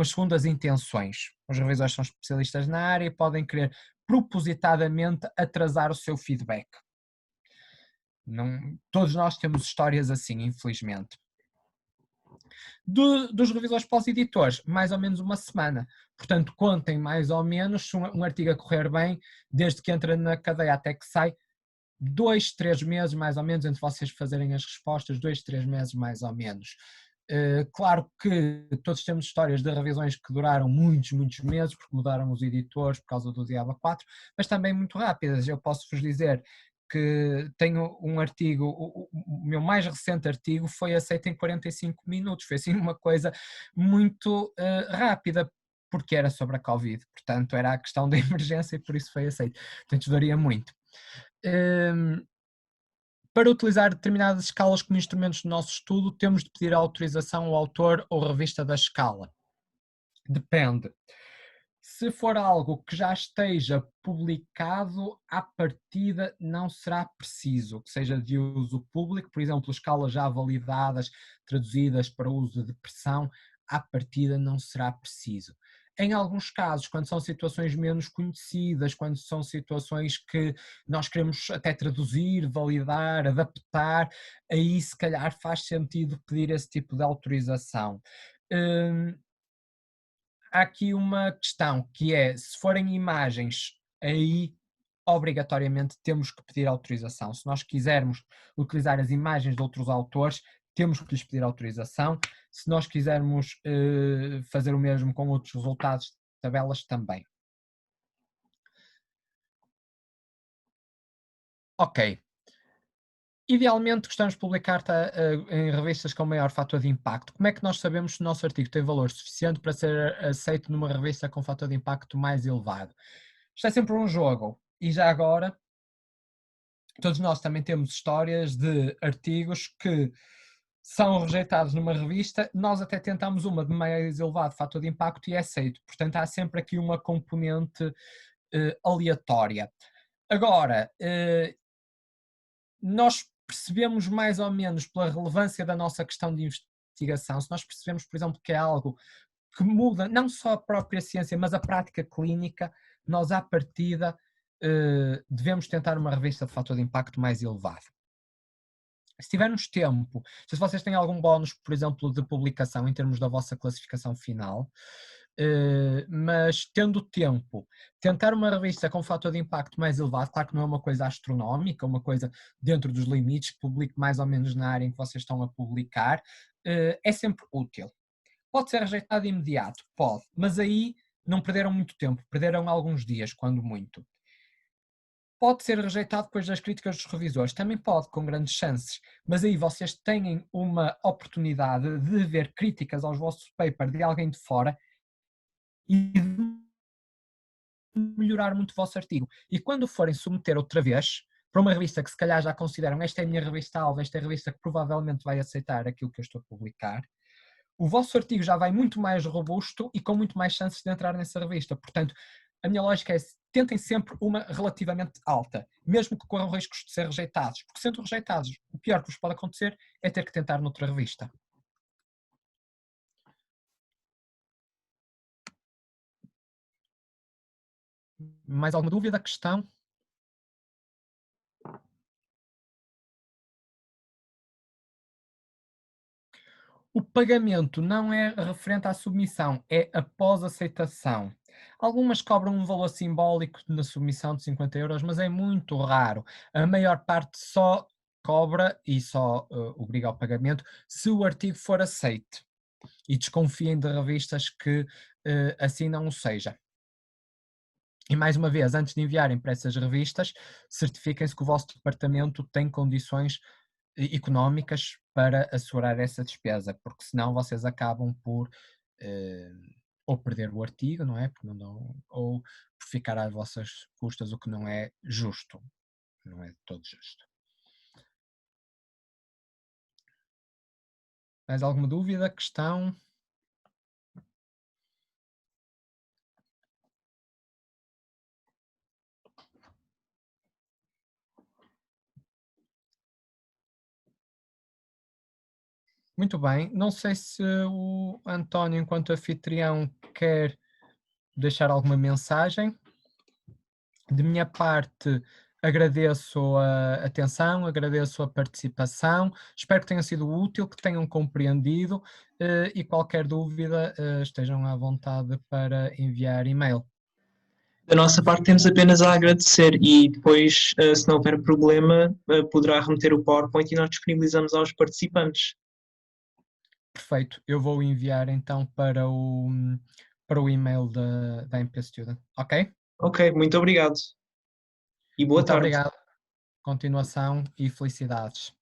segundas intenções. Os revisores são especialistas na área e podem querer propositadamente atrasar o seu feedback. Não, todos nós temos histórias assim, infelizmente. Dos revisores para os editores, mais ou menos uma semana. Portanto, contem mais ou menos, se um artigo a correr bem, desde que entra na cadeia até que sai, 2, 3 meses mais ou menos, entre vocês fazerem as respostas, 2, 3 meses mais ou menos. Claro que todos temos histórias de revisões que duraram muitos, muitos meses, porque mudaram os editores por causa do Diabo 4, mas também muito rápidas. Eu posso vos dizer que tenho um artigo, o meu mais recente artigo foi aceito em 45 minutos, foi assim uma coisa muito rápida, porque era sobre a Covid, portanto era a questão da emergência e por isso foi aceito. Portanto, varia muito. Para utilizar determinadas escalas como instrumentos do nosso estudo, temos de pedir autorização ao autor ou revista da escala. Depende. Se for algo que já esteja publicado, à partida não será preciso que seja de uso público, por exemplo, escalas já validadas, traduzidas para uso de pressão, à partida não será preciso. Em alguns casos, quando são situações menos conhecidas, quando são situações que nós queremos até traduzir, validar, adaptar, aí se calhar faz sentido pedir esse tipo de autorização. Há aqui uma questão que é, se forem imagens, aí obrigatoriamente temos que pedir autorização. Se nós quisermos utilizar as imagens de outros autores, temos que lhes pedir autorização. Se nós quisermos fazer o mesmo com outros resultados de tabelas, também. Ok. Idealmente gostamos de publicar em revistas com maior fator de impacto. Como é que nós sabemos se o nosso artigo tem valor suficiente para ser aceito numa revista com fator de impacto mais elevado? Isto é sempre um jogo. E já agora, todos nós também temos histórias de artigos que são rejeitados numa revista, nós até tentamos uma de mais elevado fator de impacto e é aceito. Portanto, há sempre aqui uma componente aleatória. Agora, nós percebemos mais ou menos pela relevância da nossa questão de investigação, se nós percebemos, por exemplo, que é algo que muda não só a própria ciência, mas a prática clínica, nós à partida devemos tentar uma revista de fator de impacto mais elevado. Se tivermos tempo, se vocês têm algum bónus, por exemplo, de publicação em termos da vossa classificação final, mas tendo tempo, tentar uma revista com fator de impacto mais elevado, claro que não é uma coisa astronómica, uma coisa dentro dos limites, publique mais ou menos na área em que vocês estão a publicar, é sempre útil. Pode ser rejeitado de imediato? Pode, mas aí não perderam muito tempo, perderam alguns dias, quando muito. Pode ser rejeitado depois das críticas dos revisores, também pode, com grandes chances, mas aí vocês têm uma oportunidade de ver críticas aos vossos papers de alguém de fora e de melhorar muito o vosso artigo. E quando forem submeter outra vez, para uma revista que se calhar já consideram esta é a minha revista-alvo, esta é a revista que provavelmente vai aceitar aquilo que eu estou a publicar, o vosso artigo já vai muito mais robusto e com muito mais chances de entrar nessa revista. Portanto, a minha lógica é, tentem sempre uma relativamente alta, mesmo que corram riscos de ser rejeitados, porque sendo rejeitados, o pior que vos pode acontecer é ter que tentar noutra revista. Mais alguma dúvida, questão? O pagamento não é referente à submissão, é após aceitação. Algumas cobram um valor simbólico na submissão de 50 euros, mas é muito raro. A maior parte só cobra e só obriga ao pagamento se o artigo for aceite. E desconfiem de revistas que assim não o seja. E mais uma vez, antes de enviarem para essas revistas, certifiquem-se que o vosso departamento tem condições económicas para assegurar essa despesa, porque senão vocês acabam por ou perder o artigo, não é? Porque não dão, ou por ficar às vossas custas, o que não é justo, não é de todo justo. Mais alguma dúvida, questão? Muito bem. Não sei se o António, enquanto anfitrião, quer deixar alguma mensagem. De minha parte, agradeço a atenção, agradeço a participação, espero que tenha sido útil, que tenham compreendido, e qualquer dúvida, estejam à vontade para enviar e-mail. Da nossa parte temos apenas a agradecer e depois, se não houver problema, poderá remeter o PowerPoint e nós disponibilizamos aos participantes. Perfeito, eu vou enviar então para o e-mail da MP Student, ok? Ok, muito obrigado. E boa Muito tarde. obrigado, continuação e felicidades.